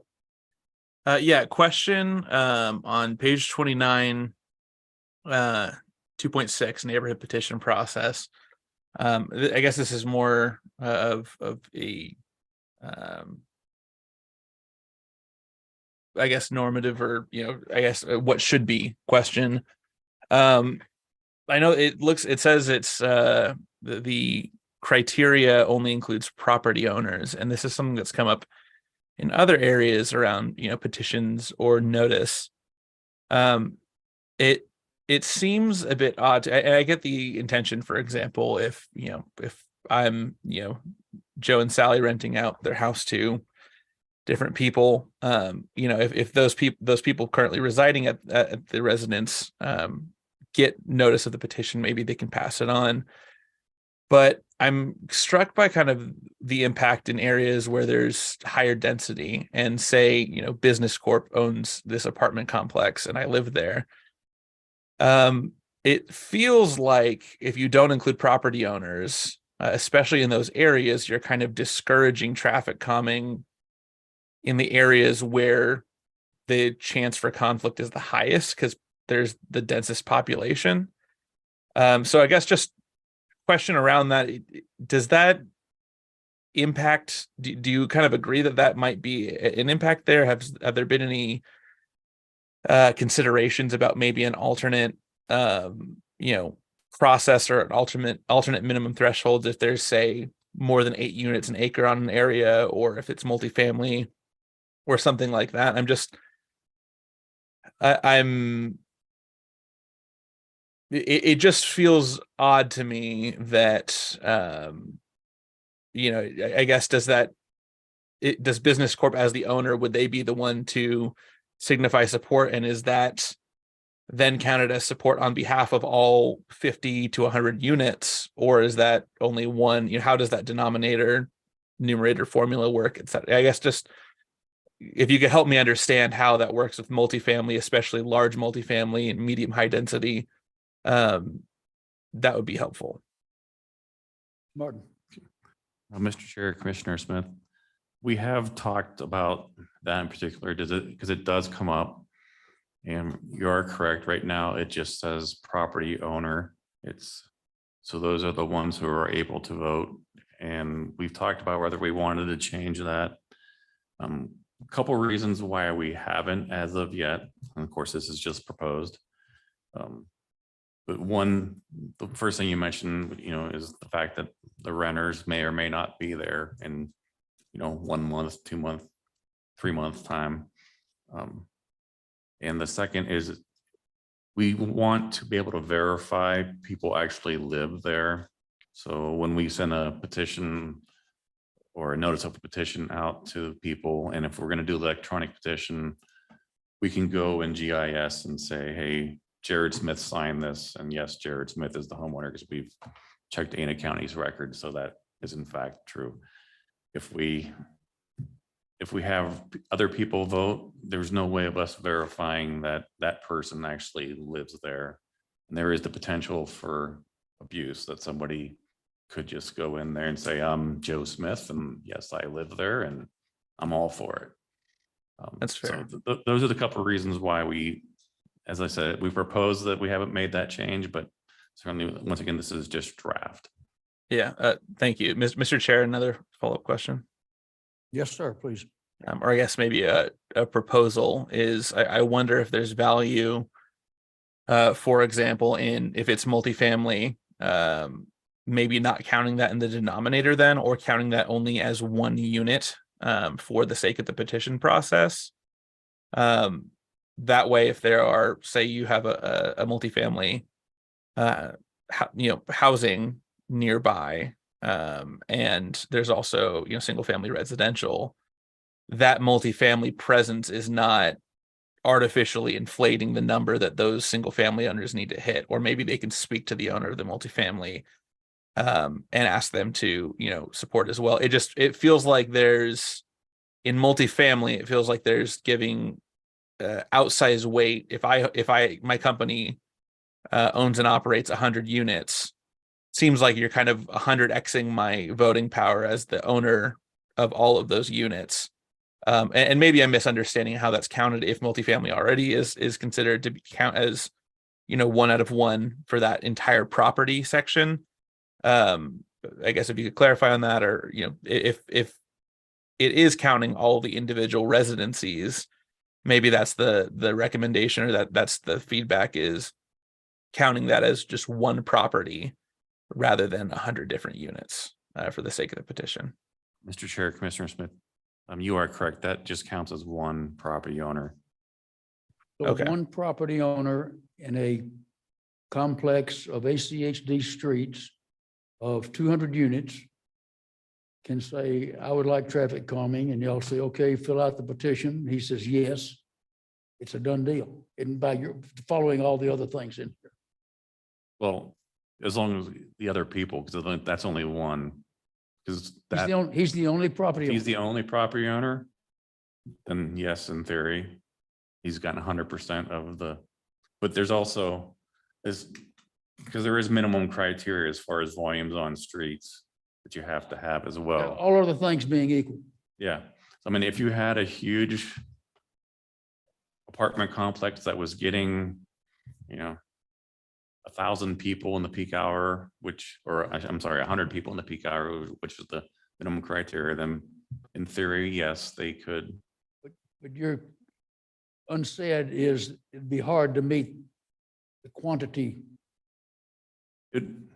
Yeah, question on page 29, 2.6 neighborhood petition process. I guess this is more of a I guess normative or I guess what should be question. I know it says it's the criteria only includes property owners, and this is something that's come up in other areas around petitions or notice. It seems a bit odd. I get the intention, for example, if I'm Joe and Sally renting out their house to different people, if those people currently residing at the residence get notice of the petition, maybe they can pass it on. But I'm struck by kind of the impact in areas where there's higher density, and say Business Corp owns this apartment complex and I live there. It feels like if you don't include property owners, especially in those areas, you're kind of discouraging traffic calming in the areas where the chance for conflict is the highest because there's the densest population. So I guess just question around that, does that impact, do you kind of agree that might be an impact there? Have there been any considerations about maybe an alternate process or an alternate minimum thresholds if there's, say, more than 8 units an acre on an area, or if it's multifamily or something like that? It just feels odd to me that I guess does Business Corp as the owner, would they be the one to signify support, and is that then counted as support on behalf of all 50 to 100 units, or is that only one? How does that numerator formula work? I guess just if you could help me understand how that works with multifamily, especially large multifamily and medium high density, that would be helpful. Martin. Mr. Chair, Commissioner Smith, we have talked about that in particular, because it does come up. And you are correct. Right now, it just says property owner. So those are the ones who are able to vote. And we've talked about whether we wanted to change that. A couple reasons why we haven't as of yet. And of course, this is just proposed. But one, the first thing you mentioned, is the fact that the renters may or may not be there. And 1 month, 2 month, 3 month time. And the second is we want to be able to verify people actually live there. So when we send a petition or a notice of a petition out to people, and if we're going to do the electronic petition, we can go in GIS and say, hey, Jared Smith signed this. And yes, Jared Smith is the homeowner because we've checked Ana County's record. So that is in fact true. If we have other people vote, there's no way of us verifying that that person actually lives there. And there is the potential for abuse, that somebody could just go in there and say, I'm Joe Smith, and yes, I live there, and I'm all for it. That's fair. So those are the couple of reasons why we, as I said, we propose that we haven't made that change, but certainly, once again, this is just draft. Yeah, thank you. Mr. Chair, another follow-up question. Yes, sir, please. Or I guess maybe a proposal is, I wonder if there's value, for example, in if it's multifamily, maybe not counting that in the denominator then, or counting that only as one unit for the sake of the petition process. That way, if there are, say you have a multifamily, housing nearby, and there's also, single family residential, that multifamily presence is not artificially inflating the number that those single family owners need to hit, or maybe they can speak to the owner of the multifamily and ask them to, support as well. It feels like there's, in multifamily, it feels like there's giving outsized weight. If my company owns and operates 100 units, seems like you're kind of 100xing my voting power as the owner of all of those units. And maybe I'm misunderstanding how that's counted if multifamily already is considered to count as, 1 out of 1 for that entire property section. I guess if you could clarify on that, or, if it is counting all the individual residencies, maybe that's the recommendation, or that's the feedback, is counting that as just one property rather than 100 different units for the sake of the petition. Mr. Chair, Commissioner Smith, you are correct. That just counts as one property owner. So Okay. one property owner in a complex of ACHD streets of 200 units can say, I would like traffic calming, and y'all say, okay, fill out the petition. He says, yes, it's a done deal. And by your following all the other things in here. Well, as long as the other people, because that's only one. Because He's the only property. he's owner. the only property owner, then yes, in theory, he's gotten 100% of the, but there's also this, because there is minimum criteria as far as volumes on streets that you have to have as well. All other things being equal. Yeah. I mean, if you had a huge apartment complex that was getting, 1,000 people in the peak hour, I'm sorry, 100 people in the peak hour, which is the minimum criteria, then in theory, yes, they could. But your unsaid is it'd be hard to meet the quantity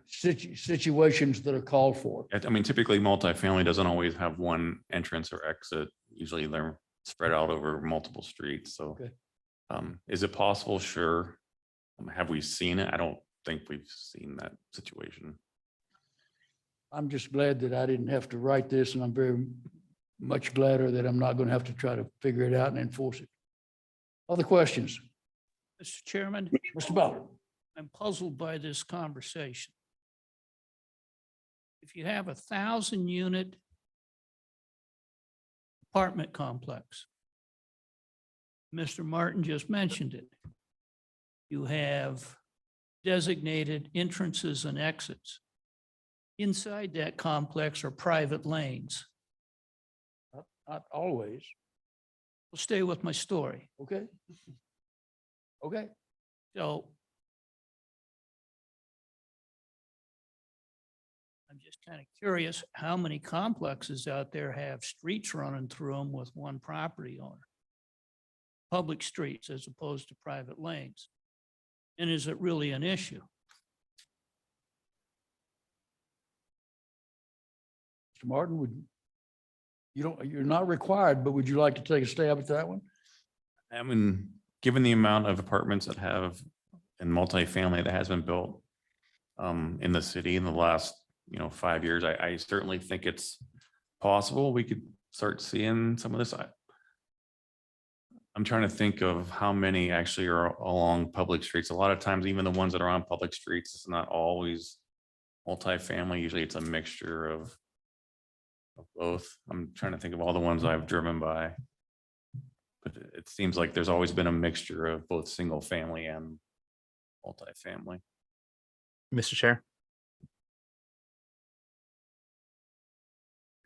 situations that are called for. I mean, typically multifamily doesn't always have one entrance or exit. Usually they're spread out over multiple streets. So Okay. Is it possible? Sure. Have we seen it? I don't think we've seen that situation. I'm just glad that I didn't have to write this, and I'm very much gladder that I'm not going to have to try to figure it out and enforce it. Other questions? Mr. Chairman, Mr. Ballard? I'm puzzled by this conversation. If you have 1,000 unit apartment complex, Mr. Martin just mentioned it. You have designated entrances and exits. Inside that complex are private lanes. Not always. I'll stay with my story. Okay. Okay. So I'm just kind of curious how many complexes out there have streets running through them with one property owner? Public streets as opposed to private lanes. And is it really an issue? Mr. Martin, would You're not required, but would you like to take a stab at that one? I mean, given the amount of apartments that have and multifamily that has been built in the city in the last, 5 years, I certainly think it's possible we could start seeing some of this. I'm trying to think of how many actually are along public streets. A lot of times, even the ones that are on public streets, it's not always multifamily. Usually it's a mixture of both. I'm trying to think of all the ones I've driven by. But it seems like there's always been a mixture of both single family and multifamily. Mr. Chair.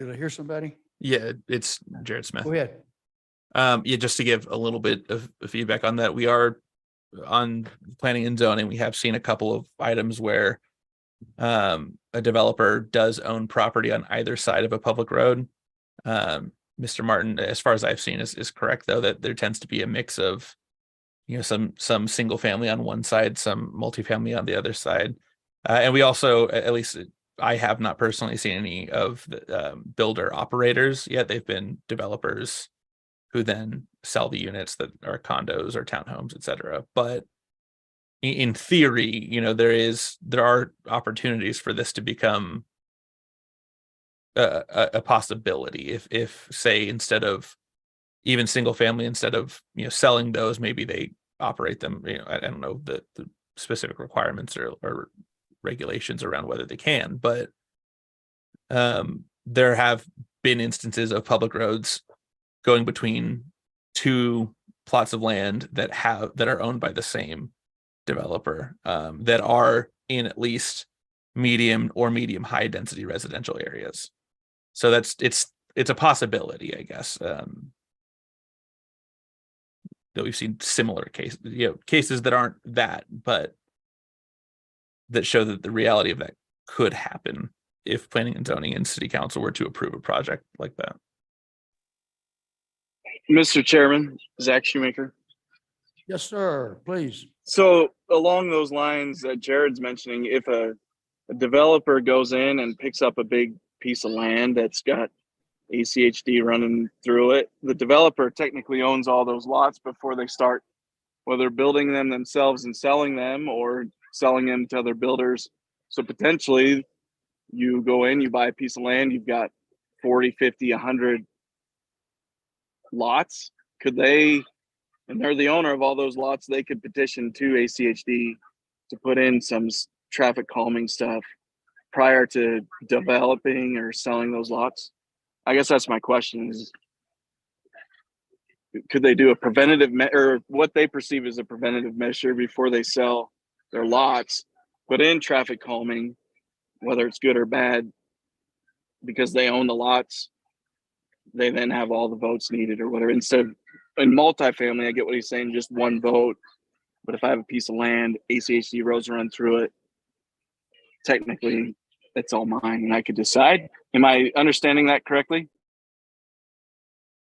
Did I hear somebody? Yeah, it's Jared Smith. Go ahead. Yeah, just to give a little bit of feedback on that, we are on planning and zoning. We have seen a couple of items where a developer does own property on either side of a public road. Mr. Martin, as far as I've seen, is correct though, that there tends to be a mix of, some single family on one side, some multifamily on the other side. And we also, at least I have not personally seen any of the builder operators yet. They've been developers who then sell the units that are condos or townhomes, et cetera. But in theory, there are opportunities for this to become a possibility. If say, instead of even single family, instead of selling those, maybe they operate them. I don't know the specific requirements or regulations around whether they can, but there have been instances of public roads going between two plots of land that are owned by the same developer, that are in at least medium or medium high density residential areas. So it's a possibility, I guess, that we've seen similar cases, cases that aren't that, but that show that the reality of that could happen if planning and zoning and city council were to approve a project like that. Mr. Chairman, Zach Shoemaker. Yes, sir, please. So along those lines that Jared's mentioning, if a developer goes in and picks up a big piece of land that's got ACHD running through it, the developer technically owns all those lots before they start, whether building them themselves and selling them or selling them to other builders. So potentially you go in, you buy a piece of land, you've got 40, 50, 100 lots. Could they, and they're the owner of all those lots, they could petition to ACHD to put in some traffic calming stuff prior to developing or selling those lots? I guess that's my question is, could they do a preventative or what they perceive as a preventative measure before they sell their lots, put in traffic calming, whether it's good or bad, because they own the lots, they then have all the votes needed or whatever. Instead of in multifamily, I get what he's saying, just one vote. But if I have a piece of land, ACHD roads run through it, technically it's all mine and I could decide. Am I understanding that correctly?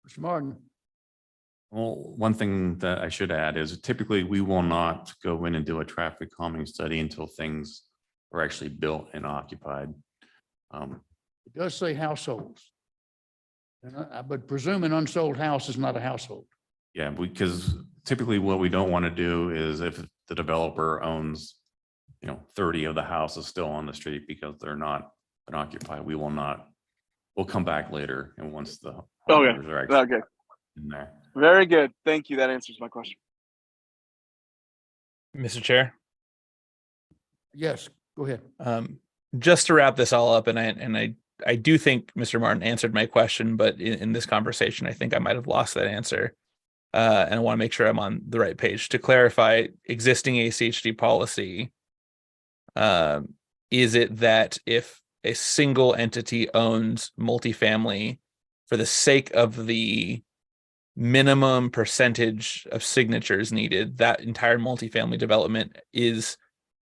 Mr. Martin. Well, one thing that I should add is typically we will not go in and do a traffic calming study until things are actually built and occupied. It does say households. But presuming unsold house is not a household. Yeah, because typically what we don't want to do is if the developer owns, 30 of the houses still on the street because they're not been occupied, we'll come back later and once the homeowners are actually in there. Very good. Thank you. That answers my question. Mr. Chair. Yes, go ahead. Just to wrap this all up, and I do think Mr. Martin answered my question, but in this conversation, I think I might have lost that answer. And I want to make sure I'm on the right page. To clarify, existing ACHD policy, is it that if a single entity owns multifamily, for the sake of the minimum percentage of signatures needed, that entire multifamily development is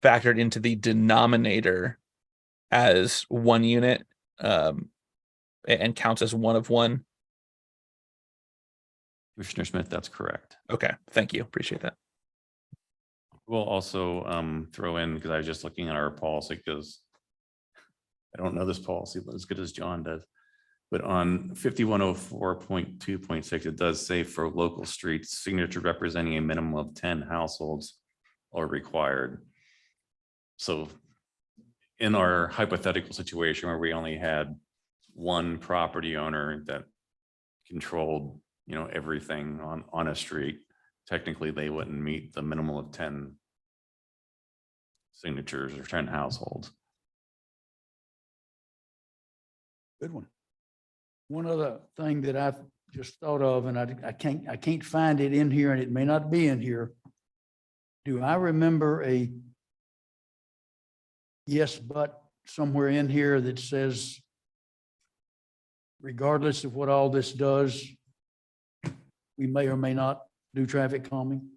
factored into the denominator as one unit, and counts as one of one? Commissioner Smith, that's correct. Okay, thank you. Appreciate that. We'll also throw in, because I was just looking at our policy, because I don't know this policy as good as John does. But on 5104.2.6, it does say for local streets, signature representing a minimum of 10 households are required. So in our hypothetical situation where we only had one property owner that controlled, everything on a street, technically they wouldn't meet the minimum of 10 signatures or 10 households. Good one. One other thing that I've just thought of, and I can't find it in here, and it may not be in here. Do I remember a yes, but somewhere in here that says, regardless of what all this does, we may or may not do traffic calming?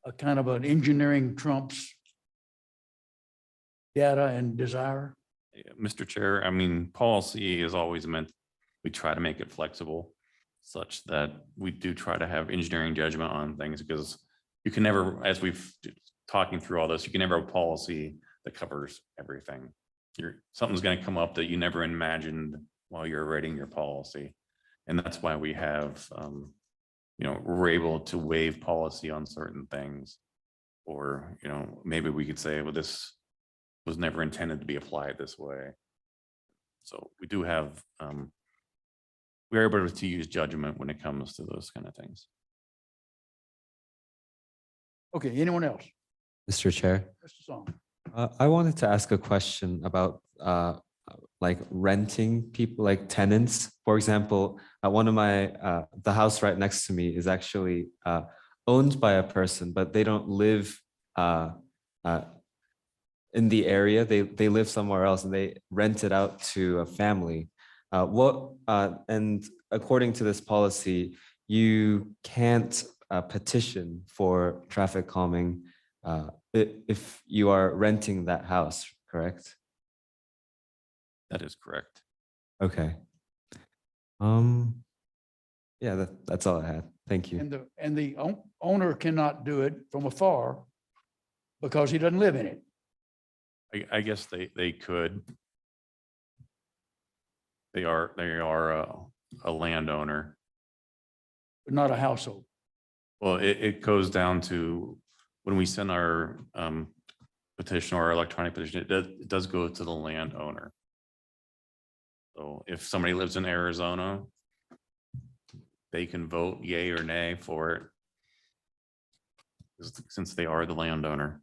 A kind of an engineering trumps data and desire? Mr. Chair, I mean, policy is always meant, we try to make it flexible such that we do try to have engineering judgment on things, because you can never, as we've talking through all this, you can never have a policy that covers everything. Something's going to come up that you never imagined while you're writing your policy. And that's why we have, we're able to waive policy on certain things. Or, maybe we could say, well, this was never intended to be applied this way. So we do have, we're able to use judgment when it comes to those kind of things. Okay, anyone else? Mr. Chair, Mr. Song. I wanted to ask a question about like renting people, like tenants. For example, one of my, the house right next to me is actually owned by a person, but they don't live in the area. They live somewhere else and they rent it out to a family. And according to this policy, you can't petition for traffic calming if you are renting that house, correct? That is correct. Okay. Yeah, that's all I had. Thank you. And the owner cannot do it from afar because he doesn't live in it. I guess they could. They are a landowner. But not a household. Well, it goes down to when we send our petition or our electronic petition, it does go to the landowner. So if somebody lives in Arizona, they can vote yay or nay for it, since they are the landowner.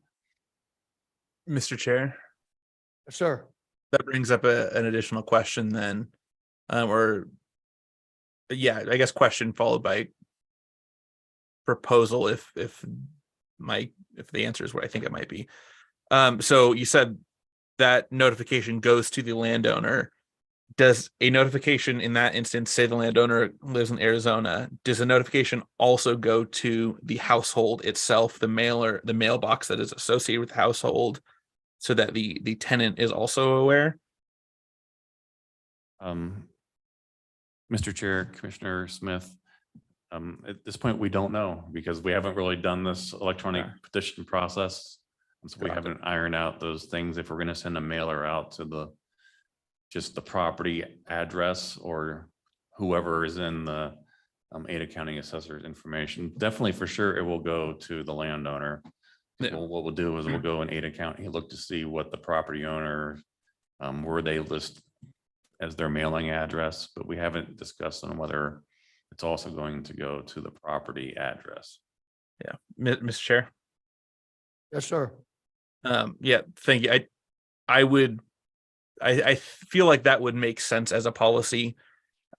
Mr. Chair, Yes, sir. that brings up an additional question then, I guess question followed by proposal if the answer is what I think it might be. So you said that notification goes to the landowner. Does a notification in that instance say the landowner lives in Arizona? Does a notification also go to the household itself, the mailbox that is associated with the household, so that the tenant is also aware? Mr. Chair, Commissioner Smith, at this point, we don't know because we haven't really done this electronic petition process. And so we haven't ironed out those things. If we're going to send a mailer out to just the property address or whoever is in the Ada County Assessor's information, definitely for sure it will go to the landowner. Yeah. What we'll do is we'll go in Ada County, look to see what the property owner, where they list as their mailing address, but we haven't discussed on whether it's also going to go to the property address. Yeah, Mr. Chair. Yes, sir. Yeah, thank you. I feel like that would make sense as a policy.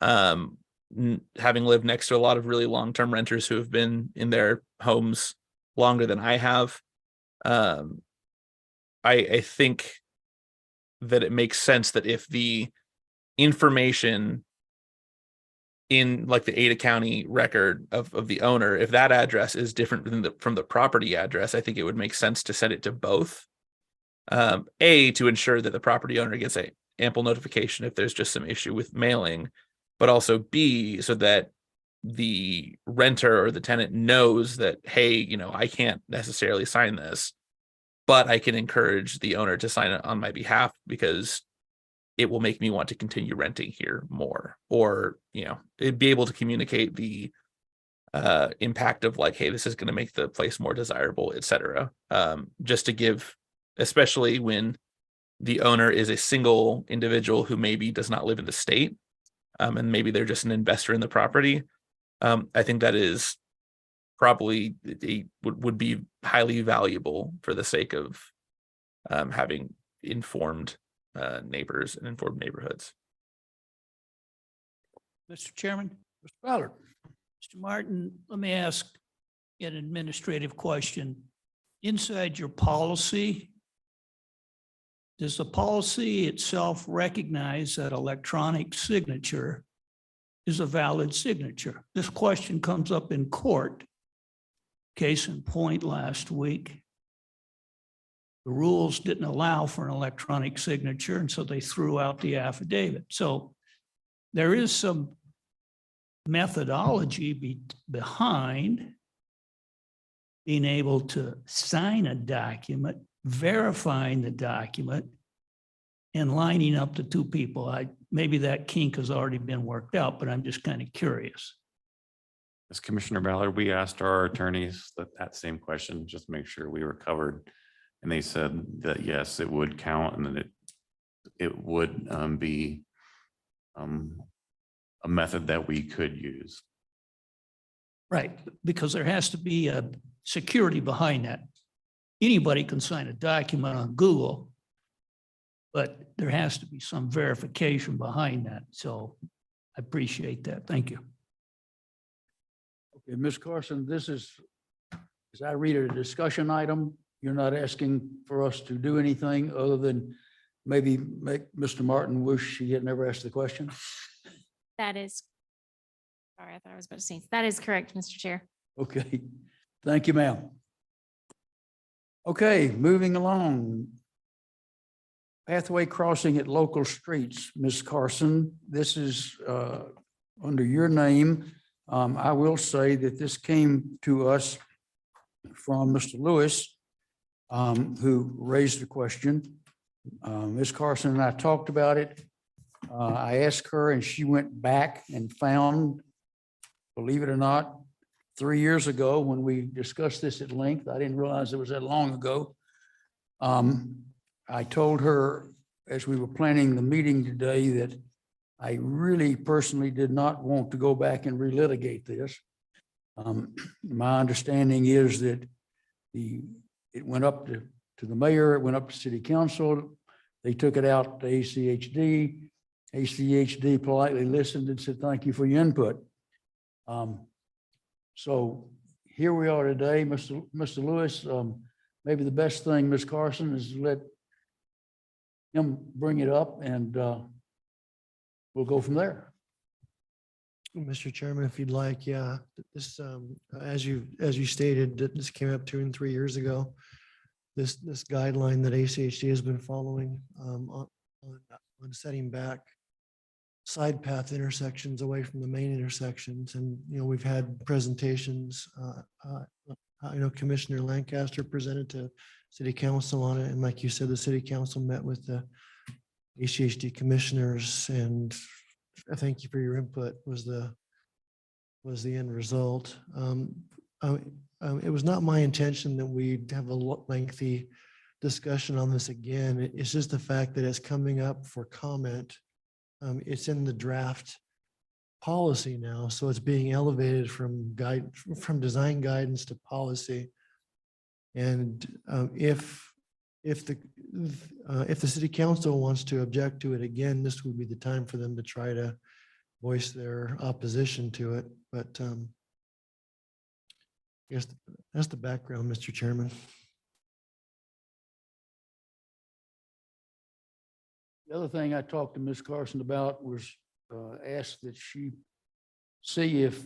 Having lived next to a lot of really long-term renters who have been in their homes longer than I have, I think that it makes sense that if the information in like the Ada County record of the owner, if that address is different from the property address, I think it would make sense to send it to both. A, to ensure that the property owner gets a ample notification if there's just some issue with mailing, but also B, so that the renter or the tenant knows that, hey, I can't necessarily sign this, but I can encourage the owner to sign it on my behalf because it will make me want to continue renting here more, or, it'd be able to communicate the impact of like, hey, this is going to make the place more desirable, etc. Just to give, especially when the owner is a single individual who maybe does not live in the state, and maybe they're just an investor in the property. I think that is probably would be highly valuable for the sake of having informed neighbors and informed neighborhoods. Mr. Chairman, Mr. Ballard. Mr. Martin, let me ask an administrative question. Inside your policy, does the policy itself recognize that electronic signature is a valid signature? This question comes up in court. Case in point last week. The rules didn't allow for an electronic signature, and so they threw out the affidavit. So there is some methodology behind being able to sign a document, verifying the document, and lining up the two people. Maybe that kink has already been worked out, but I'm just kind of curious. As Commissioner Ballard, we asked our attorneys that same question, just to make sure we were covered. And they said that, yes, it would count, and that it would be a method that we could use. Right, because there has to be a security behind that. Anybody can sign a document on Google, but there has to be some verification behind that. So I appreciate that. Thank you. Okay, Ms. Carson, this is, as I read it, a discussion item. You're not asking for us to do anything other than maybe make Mr. Martin wish he had never asked the question? That is, sorry, I thought I was about to say, that is correct, Mr. Chair. Okay, thank you, ma'am. Okay, moving along. Pathway crossing at local streets, Ms. Carson, this is under your name. I will say that this came to us from Mr. Lewis, who raised the question. Ms. Carson and I talked about it. I asked her and she went back and found, believe it or not, 3 years ago when we discussed this at length. I didn't realize it was that long ago. I told her as we were planning the meeting today that I really personally did not want to go back and relitigate this. My understanding is that it went up to the mayor, it went up to city council. They took it out to ACHD. ACHD politely listened and said, thank you for your input. So here we are today, Mr. Lewis. Maybe the best thing, Ms. Carson, is to let him bring it up and we'll go from there. Mr. Chairman, if you'd like, yeah, this, as you stated, this came up 2 and 3 years ago. This guideline that ACHD has been following on setting back side path intersections away from the main intersections. And, we've had presentations. I know Commissioner Lancaster presented to City Council on it. And like you said, the City Council met with the ACHD commissioners, and I thank you for your input was the end result. It was not my intention that we'd have a lengthy discussion on this again. It's just the fact that it's coming up for comment. It's in the draft policy now, so it's being elevated from design guidance to policy. And if the city council wants to object to it again, this would be the time for them to try to voice their opposition to it. But I guess that's the background, Mr. Chairman. The other thing I talked to Ms. Carson about was asked that she see if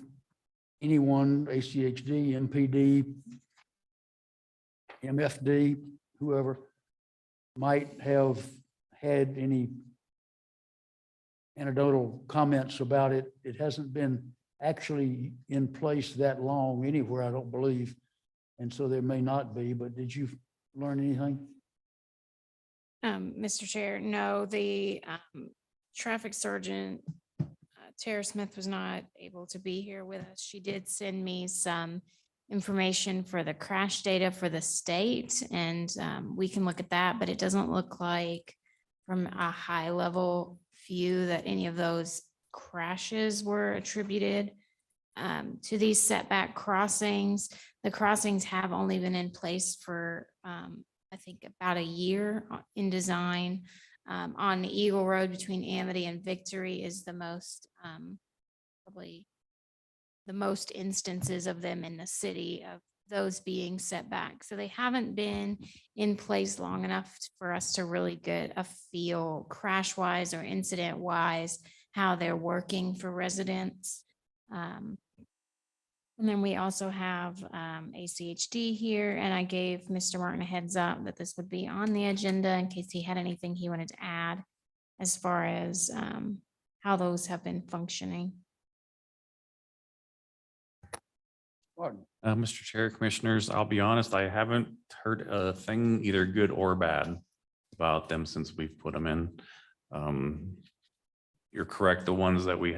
anyone, ACHD, MPD, MFD, whoever, might have had any anecdotal comments about it. It hasn't been actually in place that long anywhere, I don't believe. And so there may not be, but did you learn anything? Mr. Chair, no, the traffic sergeant, Tara Smith, was not able to be here with us. She did send me some information for the crash data for the state, and we can look at that, but it doesn't look like from a high level view that any of those crashes were attributed to these setback crossings. The crossings have only been in place for, I think, about a year in design. On Eagle Road between Amity and Victory is the most, probably the most instances of them in the city, of those being set back. So they haven't been in place long enough for us to really get a feel crash wise or incident wise, how they're working for residents. And then we also have ACHD here, and I gave Mr. Martin a heads up that this would be on the agenda in case he had anything he wanted to add as far as how those have been functioning. Pardon. Mr. Chair, Commissioners, I'll be honest, I haven't heard a thing either good or bad about them since we've put them in. You're correct, the ones that we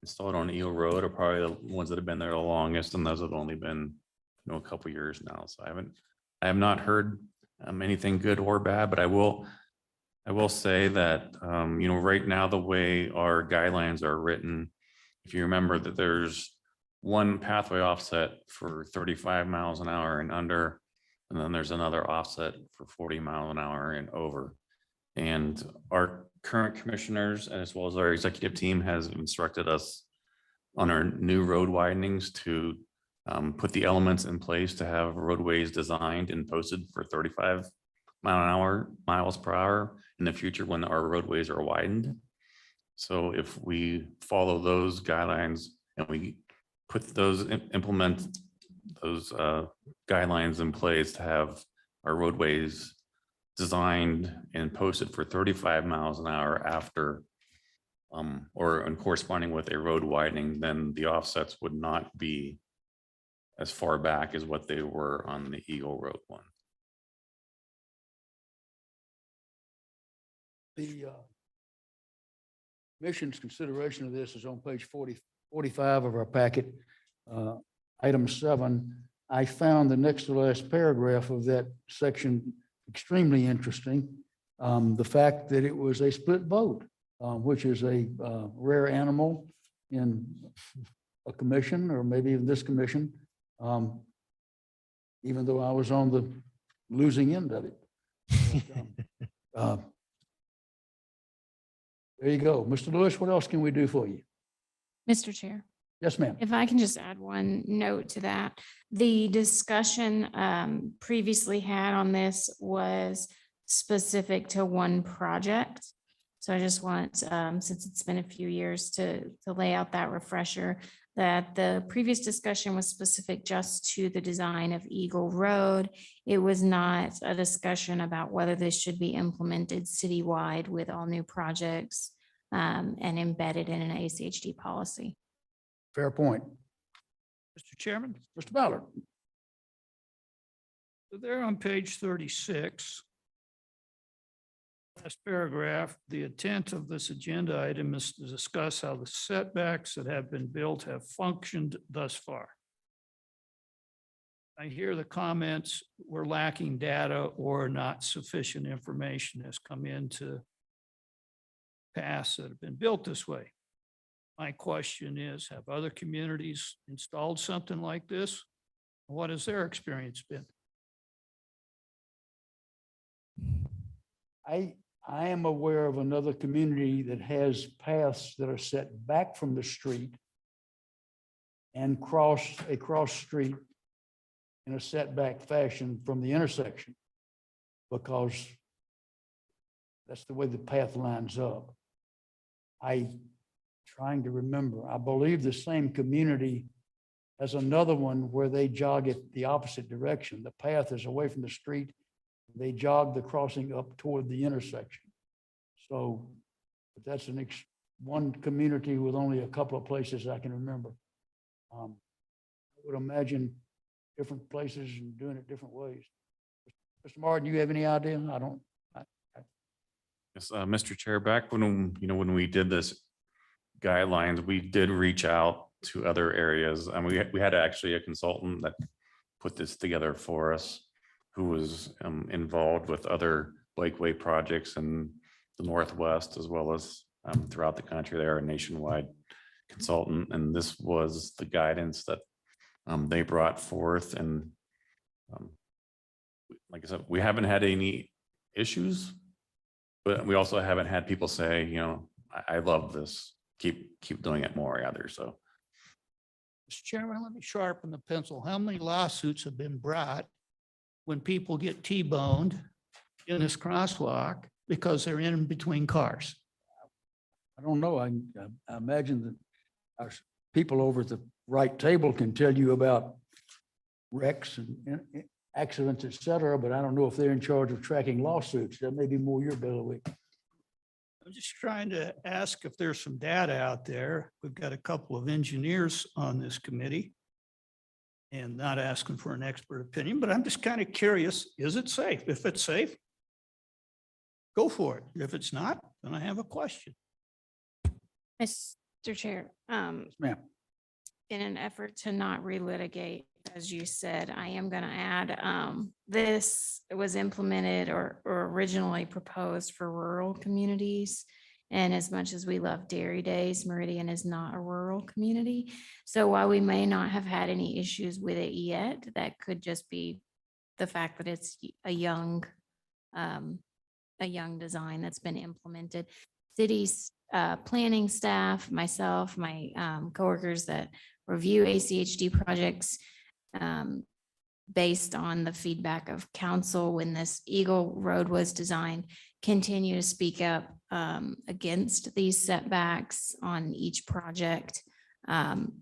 installed on Eel Road are probably the ones that have been there the longest, and those have only been, a couple years now. So I have not heard anything good or bad, but I will say that, right now, the way our guidelines are written, if you remember that there's one pathway offset for 35 miles an hour and under, and then there's another offset for 40 miles an hour and over. And our current commissioners, as well as our executive team, has instructed us on our new road widenings to put the elements in place to have roadways designed and posted for 35 miles per hour in the future when our roadways are widened. So if we follow those guidelines and we implement those guidelines in place to have our roadways designed and posted for 35 miles an hour after or in corresponding with a road widening, then the offsets would not be as far back as what they were on the Eagle Road one. The Commission's consideration of this is on page 45 of our packet. Item 7, I found the next to last paragraph of that section extremely interesting. The fact that it was a split vote, which is a rare animal in a commission, or maybe even this commission, even though I was on the losing end of it. But, there you go. Mr. Lewis, what else can we do for you? Mr. Chair. Yes, ma'am. If I can just add one note to that, the discussion previously had on this was specific to one project. So I just want, since it's been a few years, to lay out that refresher, that the previous discussion was specific just to the design of Eagle Road. It was not a discussion about whether this should be implemented citywide with all new projects and embedded in an ACHD policy. Fair point. Mr. Chairman, Mr. Ballard. so there on page 36, last paragraph, the intent of this agenda item is to discuss how the setbacks that have been built have functioned thus far. I hear the comments, we're lacking data or not sufficient information has come into paths that have been built this way. My question is, have other communities installed something like this? What has their experience been? I am aware of another community that has paths that are set back from the street and cross street in a setback fashion from the intersection, because that's the way the path lines up. Trying to remember, I believe the same community has another one where they jog it the opposite direction. The path is away from the street. They jog the crossing up toward the intersection. So but that's one community with only a couple of places I can remember. I would imagine different places and doing it different ways. Mr. Martin, you have any idea? I don't. Yes, Mr. Chair, back when, when we did this guidelines, we did reach out to other areas. And we had actually a consultant that put this together for us, who was involved with other bikeway projects in the Northwest, as well as throughout the country. They're a nationwide consultant, and this was the guidance that they brought forth. And like I said, we haven't had any issues, but we also haven't had people say, I love this. Keep doing it more either. So, Mr. Chairman, let me sharpen the pencil. How many lawsuits have been brought when people get T-boned in this crosswalk because they're in between cars? I don't know. I imagine that our people over at the right table can tell you about wrecks and accidents, et cetera, but I don't know if they're in charge of tracking lawsuits. That may be more your bailiwick. I'm just trying to ask if there's some data out there. We've got a couple of engineers on this committee, and not asking for an expert opinion, but I'm just kind of curious, is it safe? If it's safe, go for it. If it's not, then I have a question. Mr. Chair, Ma'am. in an effort to not relitigate, as you said, I am going to add, this was implemented or originally proposed for rural communities. And as much as we love Dairy Days, Meridian is not a rural community. So while we may not have had any issues with it yet, that could just be the fact that it's a young design that's been implemented. City's planning staff, myself, my coworkers that review ACHD projects, based on the feedback of council when this Eagle Road was designed, continue to speak up against these setbacks on each project.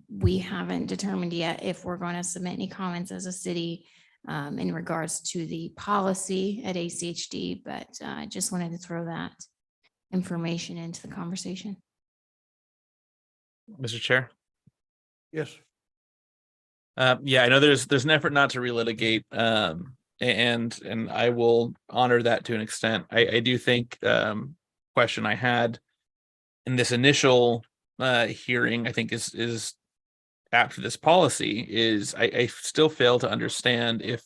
We haven't determined yet if we're going to submit any comments as a city in regards to the policy at ACHD, but I just wanted to throw that information into the conversation. Mr. Chair. Yes. Yeah, I know there's an effort not to relitigate, and I will honor that to an extent. I do think question I had in this initial hearing, I think is apt to this policy is I still fail to understand if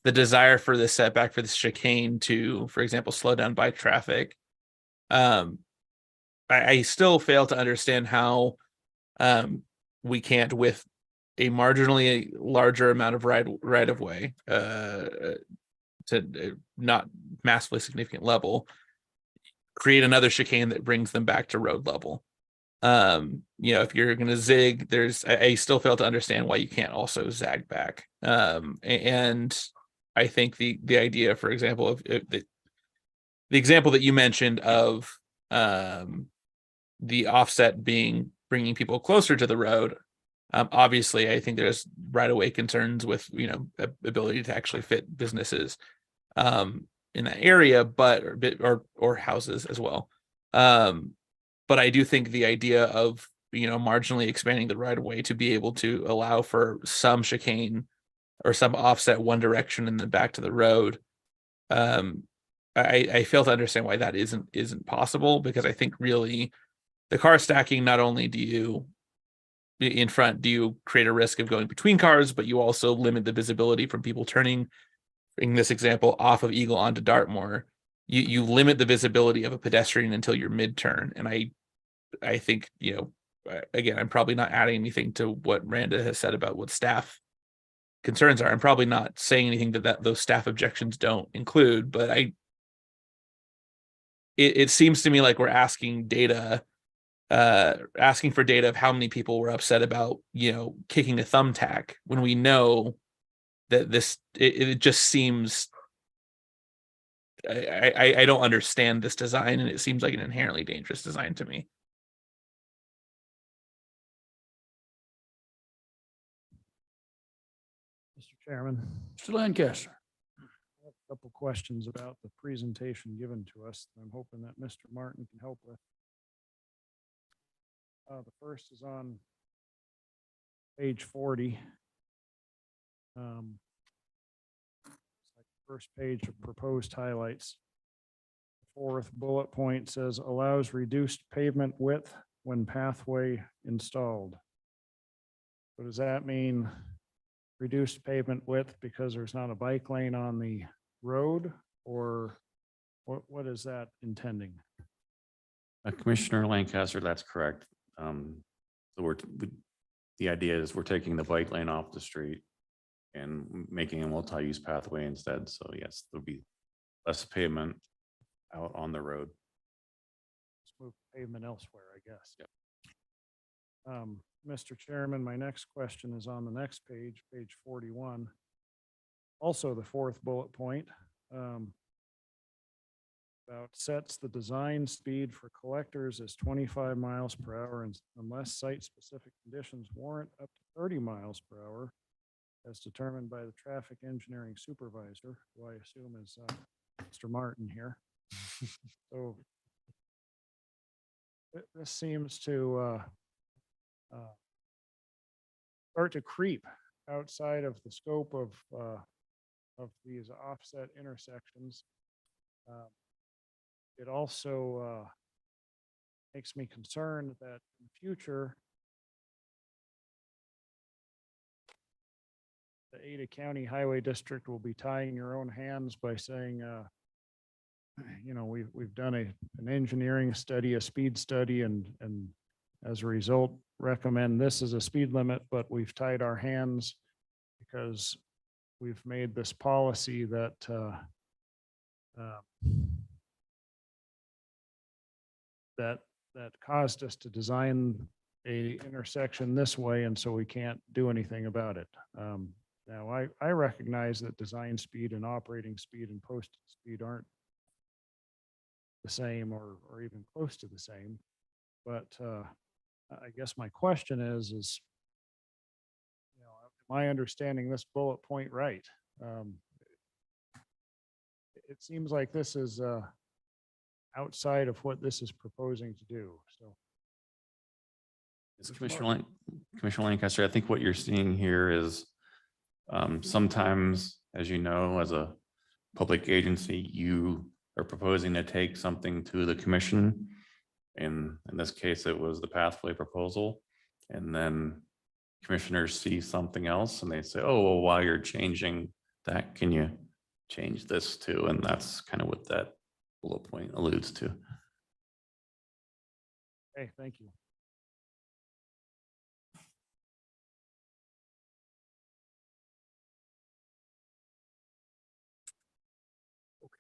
the desire for this setback for this chicane to, for example, slow down bike traffic. I still fail to understand how we can't, with a marginally larger amount of right of way to not massively significant level, create another chicane that brings them back to road level. If you're going to zig, I still fail to understand why you can't also zag back. And I think the idea, for example, of the example that you mentioned of the offset being bringing people closer to the road. Obviously, I think there's right-of-way concerns with, ability to actually fit businesses in that area, but or houses as well. But I do think the idea of, marginally expanding the right-of-way to be able to allow for some chicane or some offset one direction and then back to the road. I fail to understand why that isn't possible, because I think really the car stacking, not only do you create a risk of going between cars, but you also limit the visibility from people turning, in this example, off of Eagle onto Dartmoor. You limit the visibility of a pedestrian until your mid-turn. And I think, again, I'm probably not adding anything to what Randa has said about what staff concerns are. I'm probably not saying anything that those staff objections don't include, but it seems to me like we're asking for data of how many people were upset about, kicking a thumbtack, when we know that it just seems, I don't understand this design, and it seems like an inherently dangerous design to me. Mr. Chairman, Mr. Lancaster. I have a couple questions about the presentation given to us. I'm hoping that Mr. Martin can help with. The first is on page 40. It's like the first page of proposed highlights. fourth bullet point says allows reduced pavement width when pathway installed. So does that mean reduced pavement width because there's not a bike lane on the road, or what is that intending? Commissioner Lancaster, that's correct. So the idea is we're taking the bike lane off the street and making a multi-use pathway instead. So yes, there'll be less pavement out on the road. Let's move pavement elsewhere, I guess. Yep. Mr. Chairman, my next question is on the next page, page 41. Also the fourth bullet point. About sets the design speed for collectors as 25 miles per hour and unless site-specific conditions warrant up to 30 miles per hour as determined by the traffic engineering supervisor, who I assume is Mr. Martin here. So this seems to start to creep outside of the scope of these offset intersections. It also makes me concerned that in the future, the Ada County Highway District will be tying your own hands by saying, you know, we've done an engineering study, a speed study, and as a result, recommend this as a speed limit, but we've tied our hands because we've made this policy that that caused us to design a intersection this way, and so we can't do anything about it. Now, I recognize that design speed and operating speed and posted speed aren't the same or even close to the same, but I guess my question is, you know, am I understanding this bullet point right? It seems like this is outside of what this is proposing to do. So, Commissioner Lancaster, I think what you're seeing here is sometimes, as you know, as a public agency, you are proposing to take something to the commission. In this case, it was the pathway proposal. And then commissioners see something else and they say, oh, well, while you're changing that, can you change this too? And that's kind of what that bullet point alludes to. okay, thank you.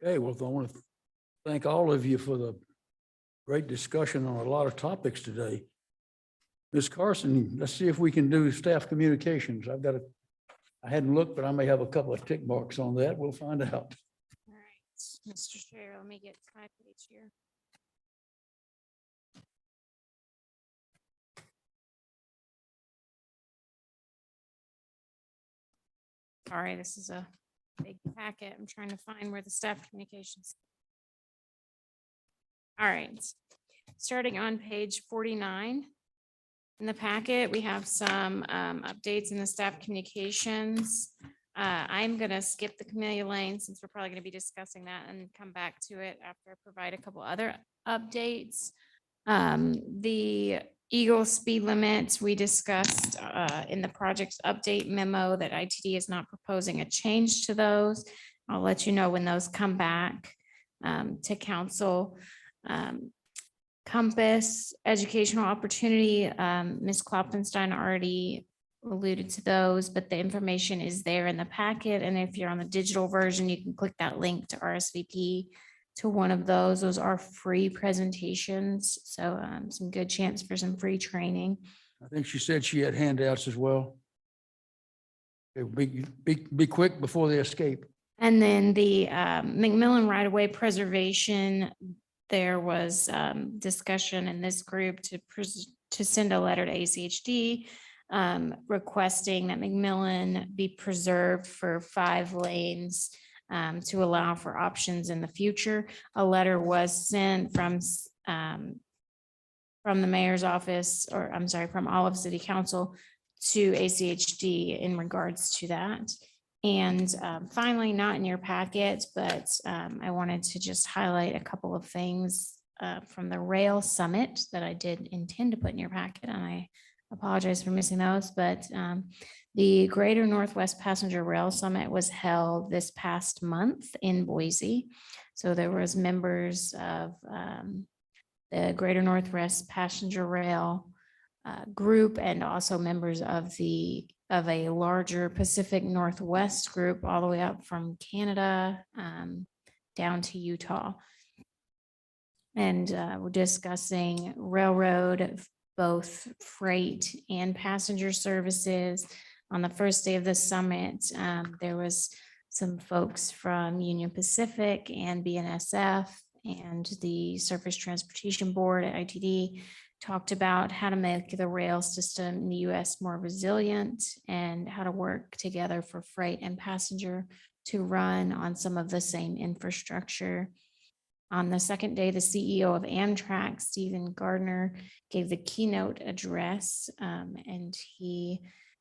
Okay, well, I want to thank all of you for the great discussion on a lot of topics today. Ms. Carson, let's see if we can do staff communications. I hadn't looked, but I may have a couple of tick marks on that. We'll find out. All right, Mr. Chair, let me get to my page here. Sorry, this is a big packet. I'm trying to find where the staff communications. All right, starting on page 49. In the packet, we have some updates in the staff communications. I'm going to skip the Camellia Lane since we're probably going to be discussing that and come back to it after I provide a couple other updates. The Eagle speed limits we discussed in the project's update memo that ITD is not proposing a change to those. I'll let you know when those come back to council. Compass educational opportunity, Ms. Klopfenstein already alluded to those, but the information is there in the packet. And if you're on the digital version, you can click that link to RSVP to one of those. Those are free presentations. So some good chance for some free training. I think she said she had handouts as well. Okay, be quick before they escape. And then the McMillan right-of-way preservation, there was discussion in this group to send a letter to ACHD requesting that McMillan be preserved for 5 lanes to allow for options in the future. A letter was sent from the mayor's office, or I'm sorry, from Olive City Council to ACHD in regards to that. And finally, not in your packet, but I wanted to just highlight a couple of things from the Rail Summit that I did intend to put in your packet, and I apologize for missing those, but the Greater Northwest Passenger Rail Summit was held this past month in Boise. So there was members of the Greater Northwest Passenger Rail group and also members of a larger Pacific Northwest group all the way up from Canada down to Utah. And we're discussing railroad, both freight and passenger services. On the first day of the summit, there was some folks from Union Pacific and BNSF and the Surface Transportation Board at ITD talked about how to make the rail system in the US more resilient and how to work together for freight and passenger to run on some of the same infrastructure. On the second day, the CEO of Amtrak, Stephen Gardner, gave the keynote address, and he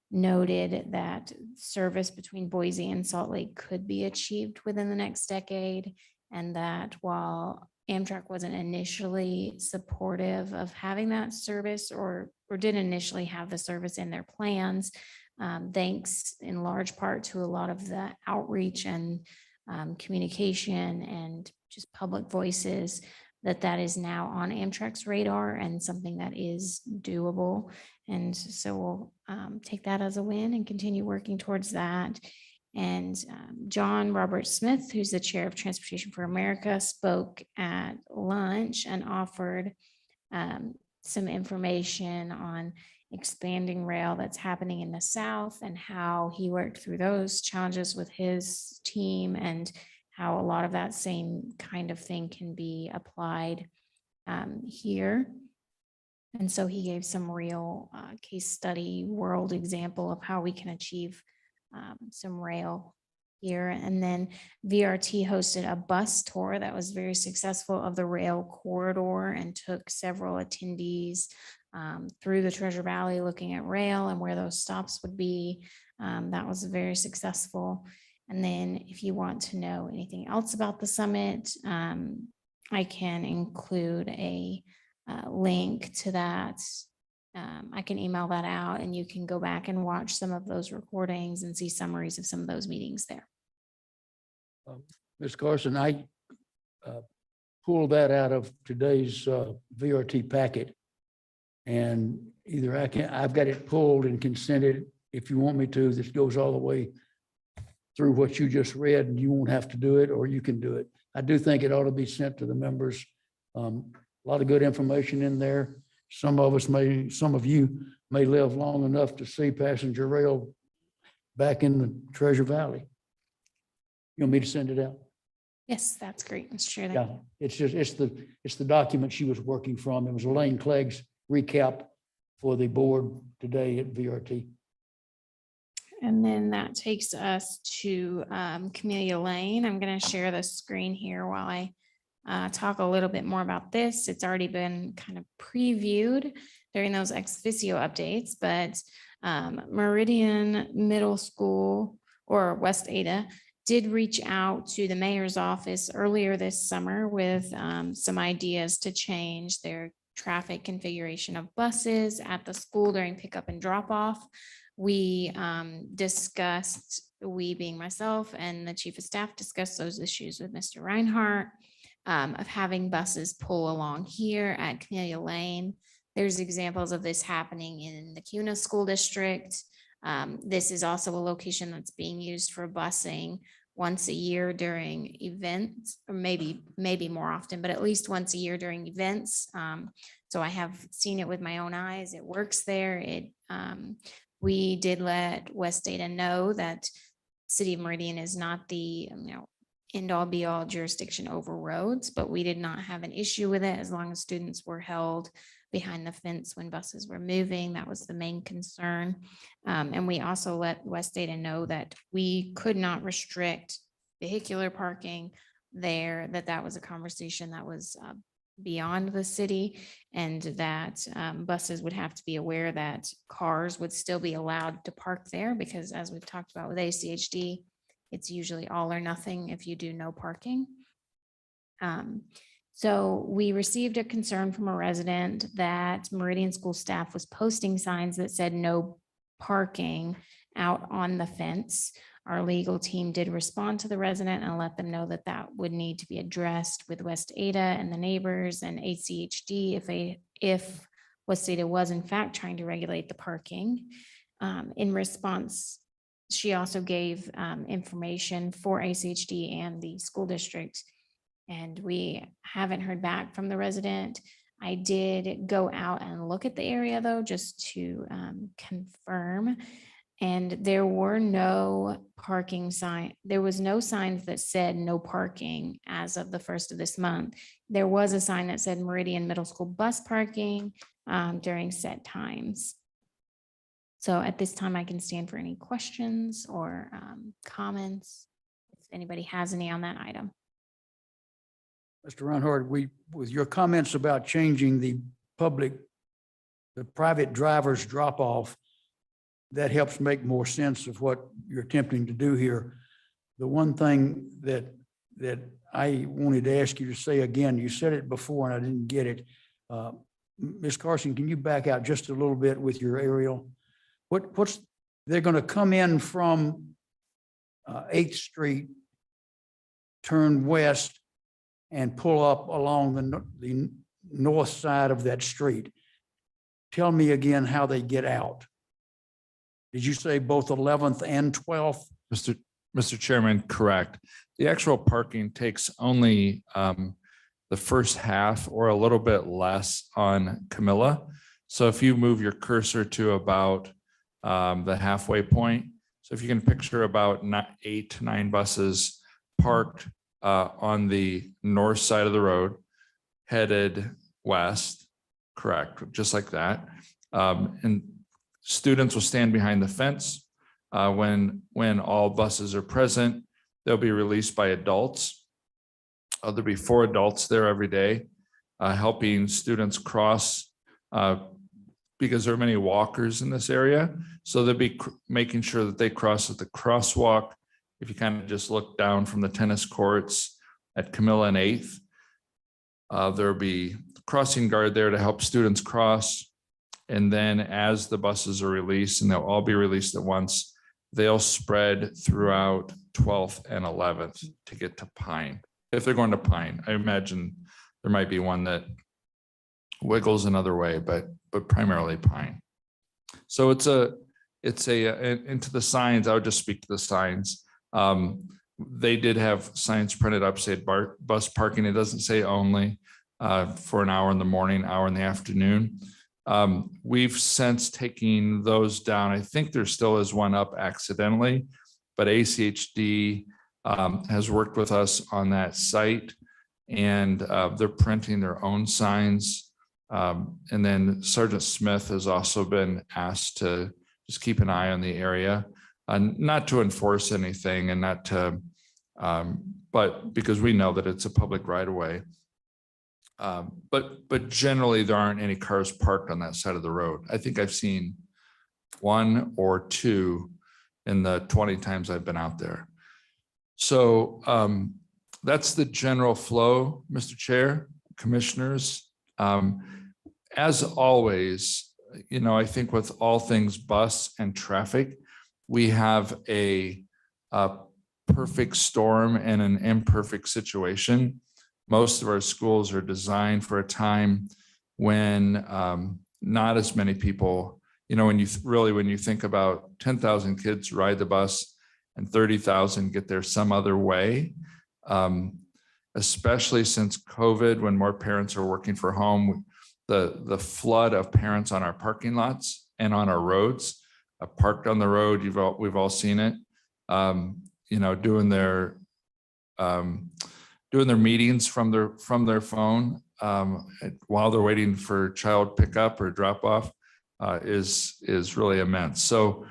noted that service between Boise and Salt Lake could be achieved within the next decade, and that while Amtrak wasn't initially supportive of having that service or didn't initially have the service in their plans, thanks in large part to a lot of the outreach and communication and just public voices, that is now on Amtrak's radar and something that is doable. And so we'll take that as a win and continue working towards that. And John Robert Smith, who's the chair of Transportation for America, spoke at lunch and offered some information on expanding rail that's happening in the South and how he worked through those challenges with his team and how a lot of that same kind of thing can be applied here. And so he gave some real case study world example of how we can achieve some rail here. And then VRT hosted a bus tour that was very successful of the rail corridor and took several attendees through the Treasure Valley looking at rail and where those stops would be. That was very successful. And then if you want to know anything else about the summit, I can include a link to that. I can email that out and you can go back and watch some of those recordings and see summaries of some of those meetings there. Ms. Carson, I pulled that out of today's VRT packet. And either I've got it pulled and can send it if you want me to. This goes all the way through what you just read and you won't have to do it, or you can do it. I do think it ought to be sent to the members. A lot of good information in there. Some of you may live long enough to see passenger rail back in the Treasure Valley. You want me to send it out? Yes, that's great, Mr. Chair. Yeah, it's the document she was working from. It was Elaine Clegg's recap for the board today at VRT. And then that takes us to Camellia Lane. I'm going to share the screen here while I talk a little bit more about this. It's already been kind of previewed during those ex officio updates, but Meridian Middle School or West Ada did reach out to the mayor's office earlier this summer with some ideas to change their traffic configuration of buses at the school during pickup and drop off. We discussed, we being myself and the chief of staff discussed those issues with Mr. Reinhardt of having buses pull along here at Camellia Lane. There's examples of this happening in the CUNA School District. This is also a location that's being used for busing once a year during events, or maybe more often, but at least once a year during events. So I have seen it with my own eyes. It works there. We did let West Ada know that City of Meridian is not the end all be all jurisdiction over roads, but we did not have an issue with it as long as students were held behind the fence when buses were moving. That was the main concern. And we also let West Ada know that we could not restrict vehicular parking there, that was a conversation that was beyond the city, and that buses would have to be aware that cars would still be allowed to park there, because as we've talked about with ACHD, It's usually all or nothing if you do no parking. So we received a concern from a resident that Meridian school staff was posting signs that said no parking out on the fence. Our legal team did respond to the resident and let them know that that would need to be addressed with West Ada and the neighbors and ACHD if West Ada was in fact trying to regulate the parking. In response, she also gave information for ACHD and the school district, and we haven't heard back from the resident. I did go out and look at the area though, just to confirm. And there were no parking sign. There was no signs that said no parking as of the first of this month. There was a sign that said Meridian Middle School bus parking during set times. So at this time, I can stand for any questions or comments, if anybody has any on that item. Mr. Reinhardt, with your comments about changing the private driver's drop off, that helps make more sense of what you're attempting to do here. The one thing that I wanted to ask you to say again, you said it before and I didn't get it. Ms. Carson, can you back out just a little bit with your aerial? They're going to come in from 8th Street, turn west and pull up along the north side of that street. Tell me again how they get out. Did you say both 11th and 12th? Mr. Chairman, correct. The actual parking takes only the first half or a little bit less on Camilla. So if you move your cursor to about the halfway point, so if you can picture about 8 to 9 buses parked on the north side of the road, headed west, correct, just like that. And students will stand behind the fence. When all buses are present, they'll be released by adults. There'll be 4 adults there every day, helping students cross because there are many walkers in this area. So they'll be making sure that they cross at the crosswalk. If you kind of just look down from the tennis courts at Camilla and 8th, there'll be a crossing guard there to help students cross. And then as the buses are released, and they'll all be released at once, they'll spread throughout 12th and 11th to get to Pine. If they're going to Pine, I imagine there might be one that wiggles another way, but primarily Pine. So it's a into the signs, I would just speak to the signs. They did have signs printed up, say bus parking. It doesn't say only for an hour in the morning, hour in the afternoon. We've since taken those down. I think there still is one up accidentally, but ACHD has worked with us on that site, and they're printing their own signs. And then Sergeant Smith has also been asked to just keep an eye on the area, not to enforce anything and not to, but because we know that it's a public right of way. But generally there aren't any cars parked on that side of the road. I think I've seen 1 or 2 in the 20 times I've been out there. So that's the general flow, Mr. Chair, commissioners. As always, you know, I think with all things bus and traffic, we have a perfect storm and an imperfect situation. Most of our schools are designed for a time when not as many people, you know, when you think about 10,000 kids ride the bus and 30,000 get there some other way, especially since COVID, when more parents are working from home, the flood of parents on our parking lots and on our roads, parked on the road, we've all seen it, you know, doing their meetings from their phone while they're waiting for child pickup or drop off is really immense. So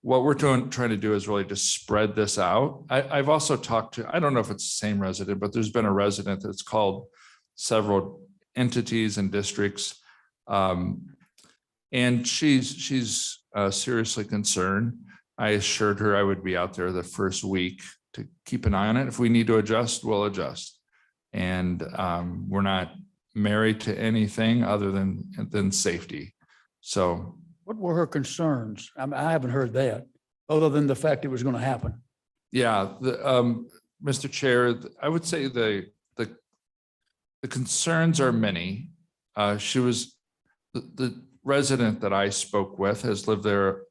what we're trying to do is really just spread this out. I've also talked to, I don't know if it's the same resident, but there's been a resident that's called several entities and districts. And she's seriously concerned I assured her I would be out there the first week to keep an eye on it. If we need to adjust, we'll adjust. And we're not married to anything other than safety. So What were her concerns? I haven't heard that, other than the fact it was going to happen. yeah, Mr. Chair, I would say the concerns are many. She was the resident that I spoke with has lived there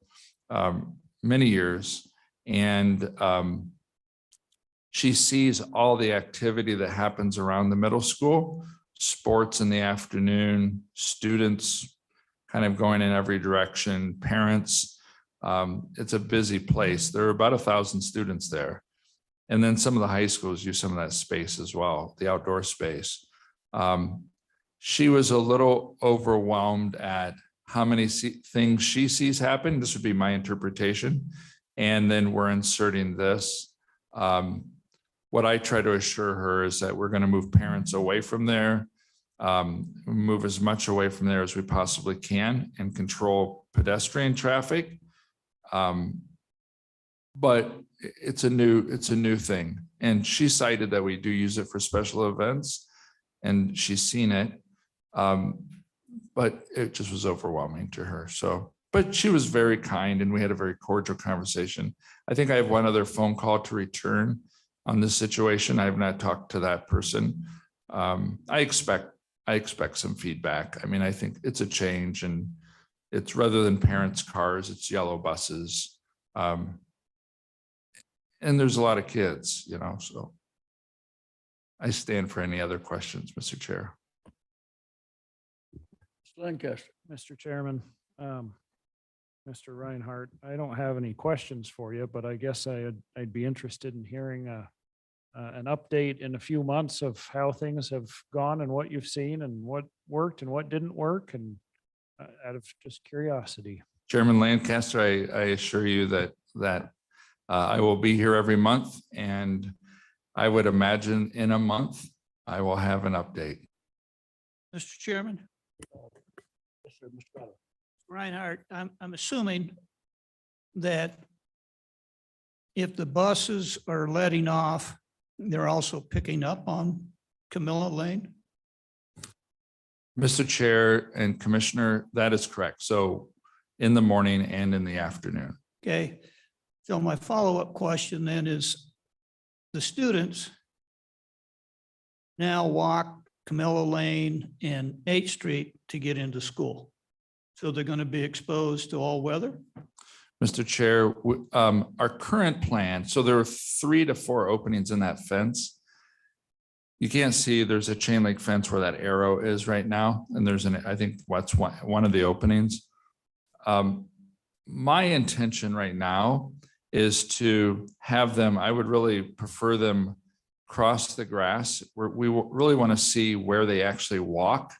many years, and she sees all the activity that happens around the middle school, sports in the afternoon, students kind of going in every direction, parents. It's a busy place. There are about 1,000 students there. And then some of the high schools use some of that space as well, the outdoor space. She was a little overwhelmed at how many things she sees happen. This would be my interpretation. And then we're inserting this. What I try to assure her is that we're going to move parents away from there, move as much away from there as we possibly can and control pedestrian traffic. But it's a new thing. And she cited that we do use it for special events and she's seen it. But it just was overwhelming to her. So, but she was very kind and we had a very cordial conversation. I think I have one other phone call to return on this situation. I have not talked to that person. I expect some feedback. I mean, I think it's a change and it's rather than parents' cars, it's yellow buses. And there's a lot of kids, you know, so I stand for any other questions, Mr. Chair. Lancaster. Mr. Chairman, Mr. Reinhardt, I don't have any questions for you, but I guess I'd be interested in hearing an update in a few months of how things have gone and what you've seen and what worked and what didn't work, and out of just curiosity. Chairman Lancaster, I assure you that I will be here every month, and I would imagine in a month I will have an update. Mr. Chairman, Yes, sir, Mr. Ballard. Reinhardt, I'm assuming that if the buses are letting off, they're also picking up on Camilla Lane? Mr. Chair and Commissioner, that is correct. So in the morning and in the afternoon. Okay, so my follow-up question then is, the students now walk Camilla Lane and 8th Street to get into school. So they're going to be exposed to all weather? Mr. Chair, our current plan, so there are 3 to 4 openings in that fence. You can't see, there's a chain link fence where that arrow is right now. And there's I think what's one of the openings. My intention right now is to have them, I would really prefer them cross the grass. We really want to see where they actually walk.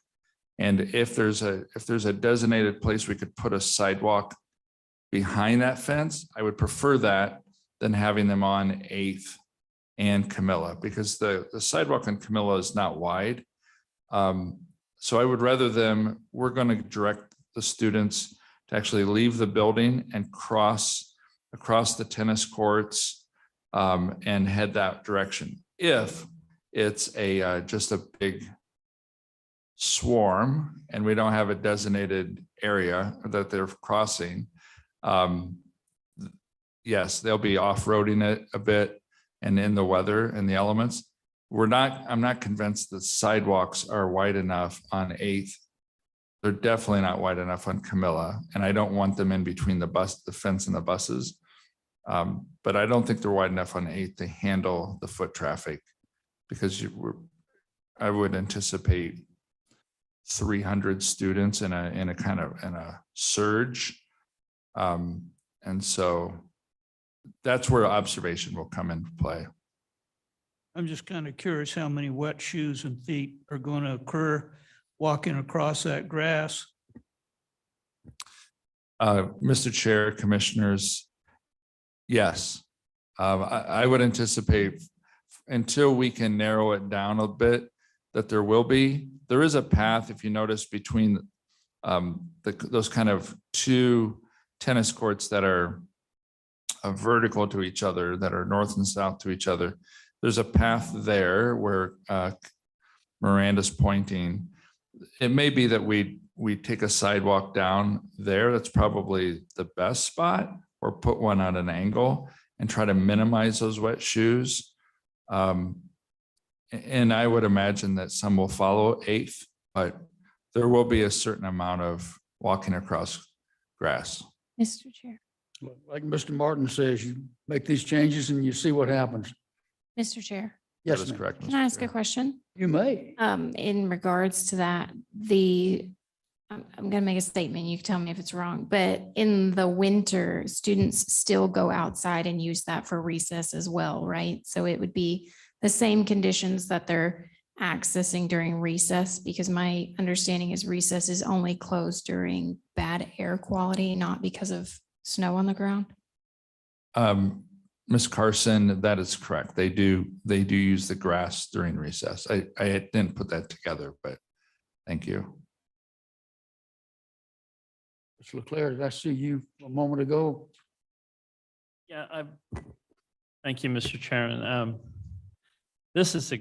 And if there's a designated place we could put a sidewalk behind that fence, I would prefer that than having them on 8th and Camilla, because the sidewalk on Camilla is not wide. So I would rather we're going to direct the students to actually leave the building and cross across the tennis courts and head that direction. If it's just a big swarm and we don't have a designated area that they're crossing, yes, they'll be off-roading it a bit and in the weather and the elements. I'm not convinced that sidewalks are wide enough on 8th. They're definitely not wide enough on Camilla, and I don't want them in between the fence and the buses. But I don't think they're wide enough on 8th to handle the foot traffic, because I would anticipate 300 students in a surge. And so that's where observation will come into play. I'm just kind of curious how many wet shoes and feet are going to occur walking across that grass. Mr. Chair, Commissioners, yes. I would anticipate, until we can narrow it down a bit, that there is a path, if you notice, between those kind of 2 tennis courts that are vertical to each other that are north and south to each other. There's a path there where Miranda's pointing. It may be that we take a sidewalk down there. That's probably the best spot, or put one at an angle and try to minimize those wet shoes. And I would imagine that some will follow 8th, but there will be a certain amount of walking across grass. Mr. Chair. Like Mr. Martin says, you make these changes and you see what happens. Mr. Chair, Yes, That is ma'am. correct. can Mr. I ask Chair. a question? You may. In regards to that, I'm going to make a statement. You can tell me if it's wrong, but in the winter, students still go outside and use that for recess as well, right? So it would be the same conditions that they're accessing during recess, because my understanding is recess is only closed during bad air quality, not because of snow on the ground. Ms. Carson, that is correct. They do use the grass during recess. I didn't put that together, but thank you. Mr. Leclerc, did I see you a moment ago? Yeah, thank you, Mr. Chairman. This is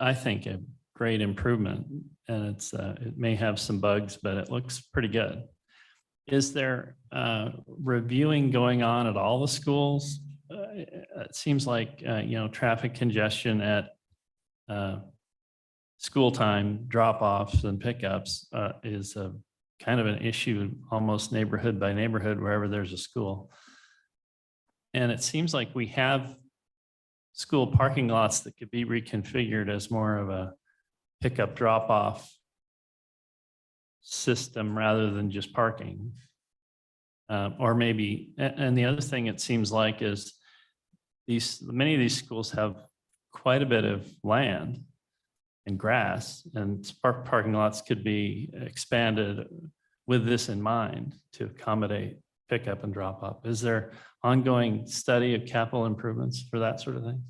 I think a great improvement, and it may have some bugs, but it looks pretty good. Is there reviewing going on at all the schools? It seems like, traffic congestion at school time drop-offs and pickups is a kind of an issue, almost neighborhood by neighborhood, wherever there's a school. And it seems like we have school parking lots that could be reconfigured as more of a pickup drop-off system rather than just parking. Or maybe, and the other thing it seems like is many of these schools have quite a bit of land and grass, and parking lots could be expanded with this in mind to accommodate pickup and drop off. Is there ongoing study of capital improvements for that sort of thing?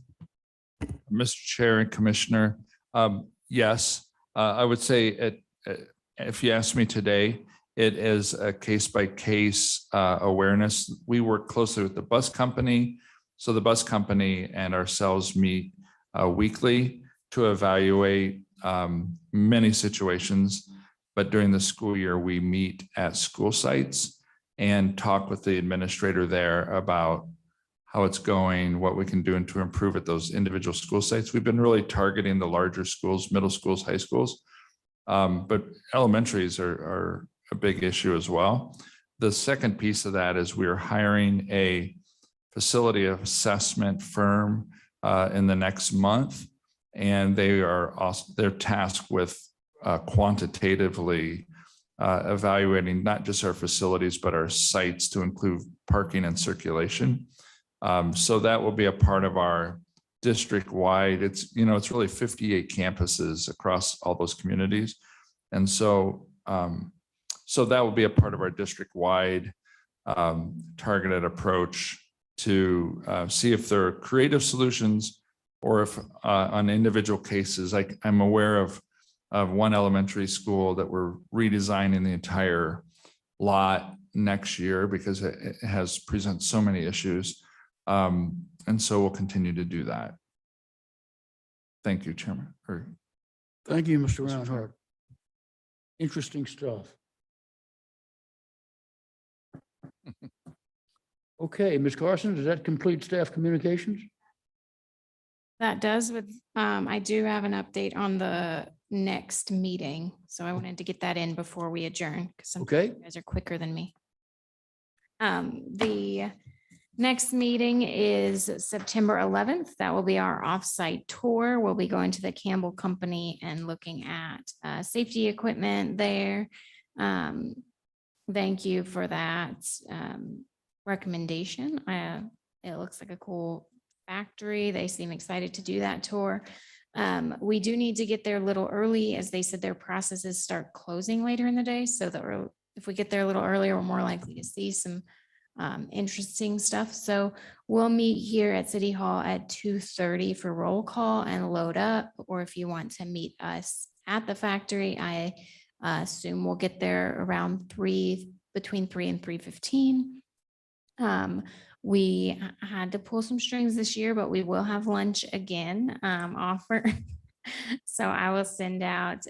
Mr. Chair and Commissioner, yes, I would say if you ask me today, it is a case-by-case awareness. We work closely with the bus company. So the bus company and ourselves meet weekly to evaluate many situations. But during the school year, we meet at school sites and talk with the administrator there about how it's going, what we can do to improve at those individual school sites. We've been really targeting the larger schools, middle schools, high schools, but elementaries are a big issue as well. The second piece of that is we are hiring a facility assessment firm in the next month, and they're tasked with quantitatively evaluating not just our facilities, but our sites to include parking and circulation. So that will be a part of our district-wide. It's really 58 campuses across all those communities. And so that will be a part of our district-wide targeted approach to see if there are creative solutions or if on individual cases. I'm aware of one elementary school that we're redesigning the entire lot next year because it has presented so many issues. And so we'll continue to do that. Thank you, Chairman. Thank you, Mr. Reinhardt. Interesting stuff. Okay, Ms. Carson, does that complete staff communications? That does I do have an update on the next meeting. So I wanted to get that in before we adjourn because some Okay. you guys are quicker than me. The next meeting is September 11th. That will be our offsite tour. We'll be going to the Campbell Company and looking at safety equipment there. Thank you for that recommendation. It looks like a cool factory. They seem excited to do that tour. We do need to get there a little early, as they said their processes start closing later in the day. So that if we get there a little earlier, we're more likely to see some interesting stuff. So we'll meet here at City Hall at 2:30 for roll call and load up. Or if you want to meet us at the factory, I assume we'll get there around between 3 and 3:15. We had to pull some strings this year, but we will have lunch again, offer. So I will send out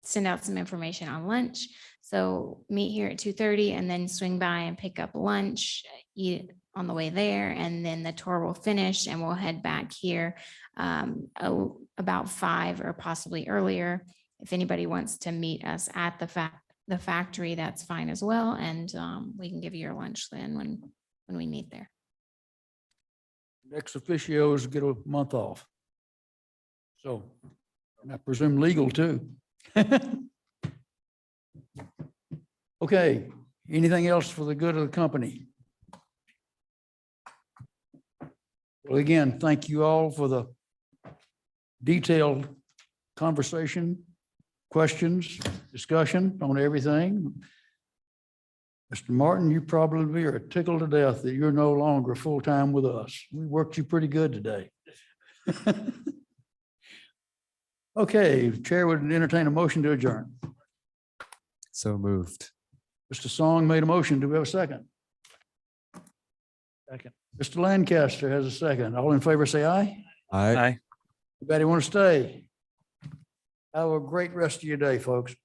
some information on lunch. So meet here at 2:30 and then swing by and pick up lunch, eat on the way there. And then the tour will finish and we'll head back here about 5 or possibly earlier. If anybody wants to meet us at the factory, that's fine as well. And we can give you your lunch then when we meet there. Ex officios get a month off. So, and I presume legal too. Okay, anything else for the good of the company? Well, again, thank you all for the detailed conversation, questions, discussion on everything. Mr. Martin, you probably are tickled to death that you're no longer full-time with us. We worked you pretty good today. Okay, Chair would entertain a motion to adjourn. So moved. Mr. Song made a motion. Do we have a second? Second. Mr. Lancaster has a second. All in favor, say aye. Aye. Aye. Anybody want to stay? Have a great rest of your day, folks.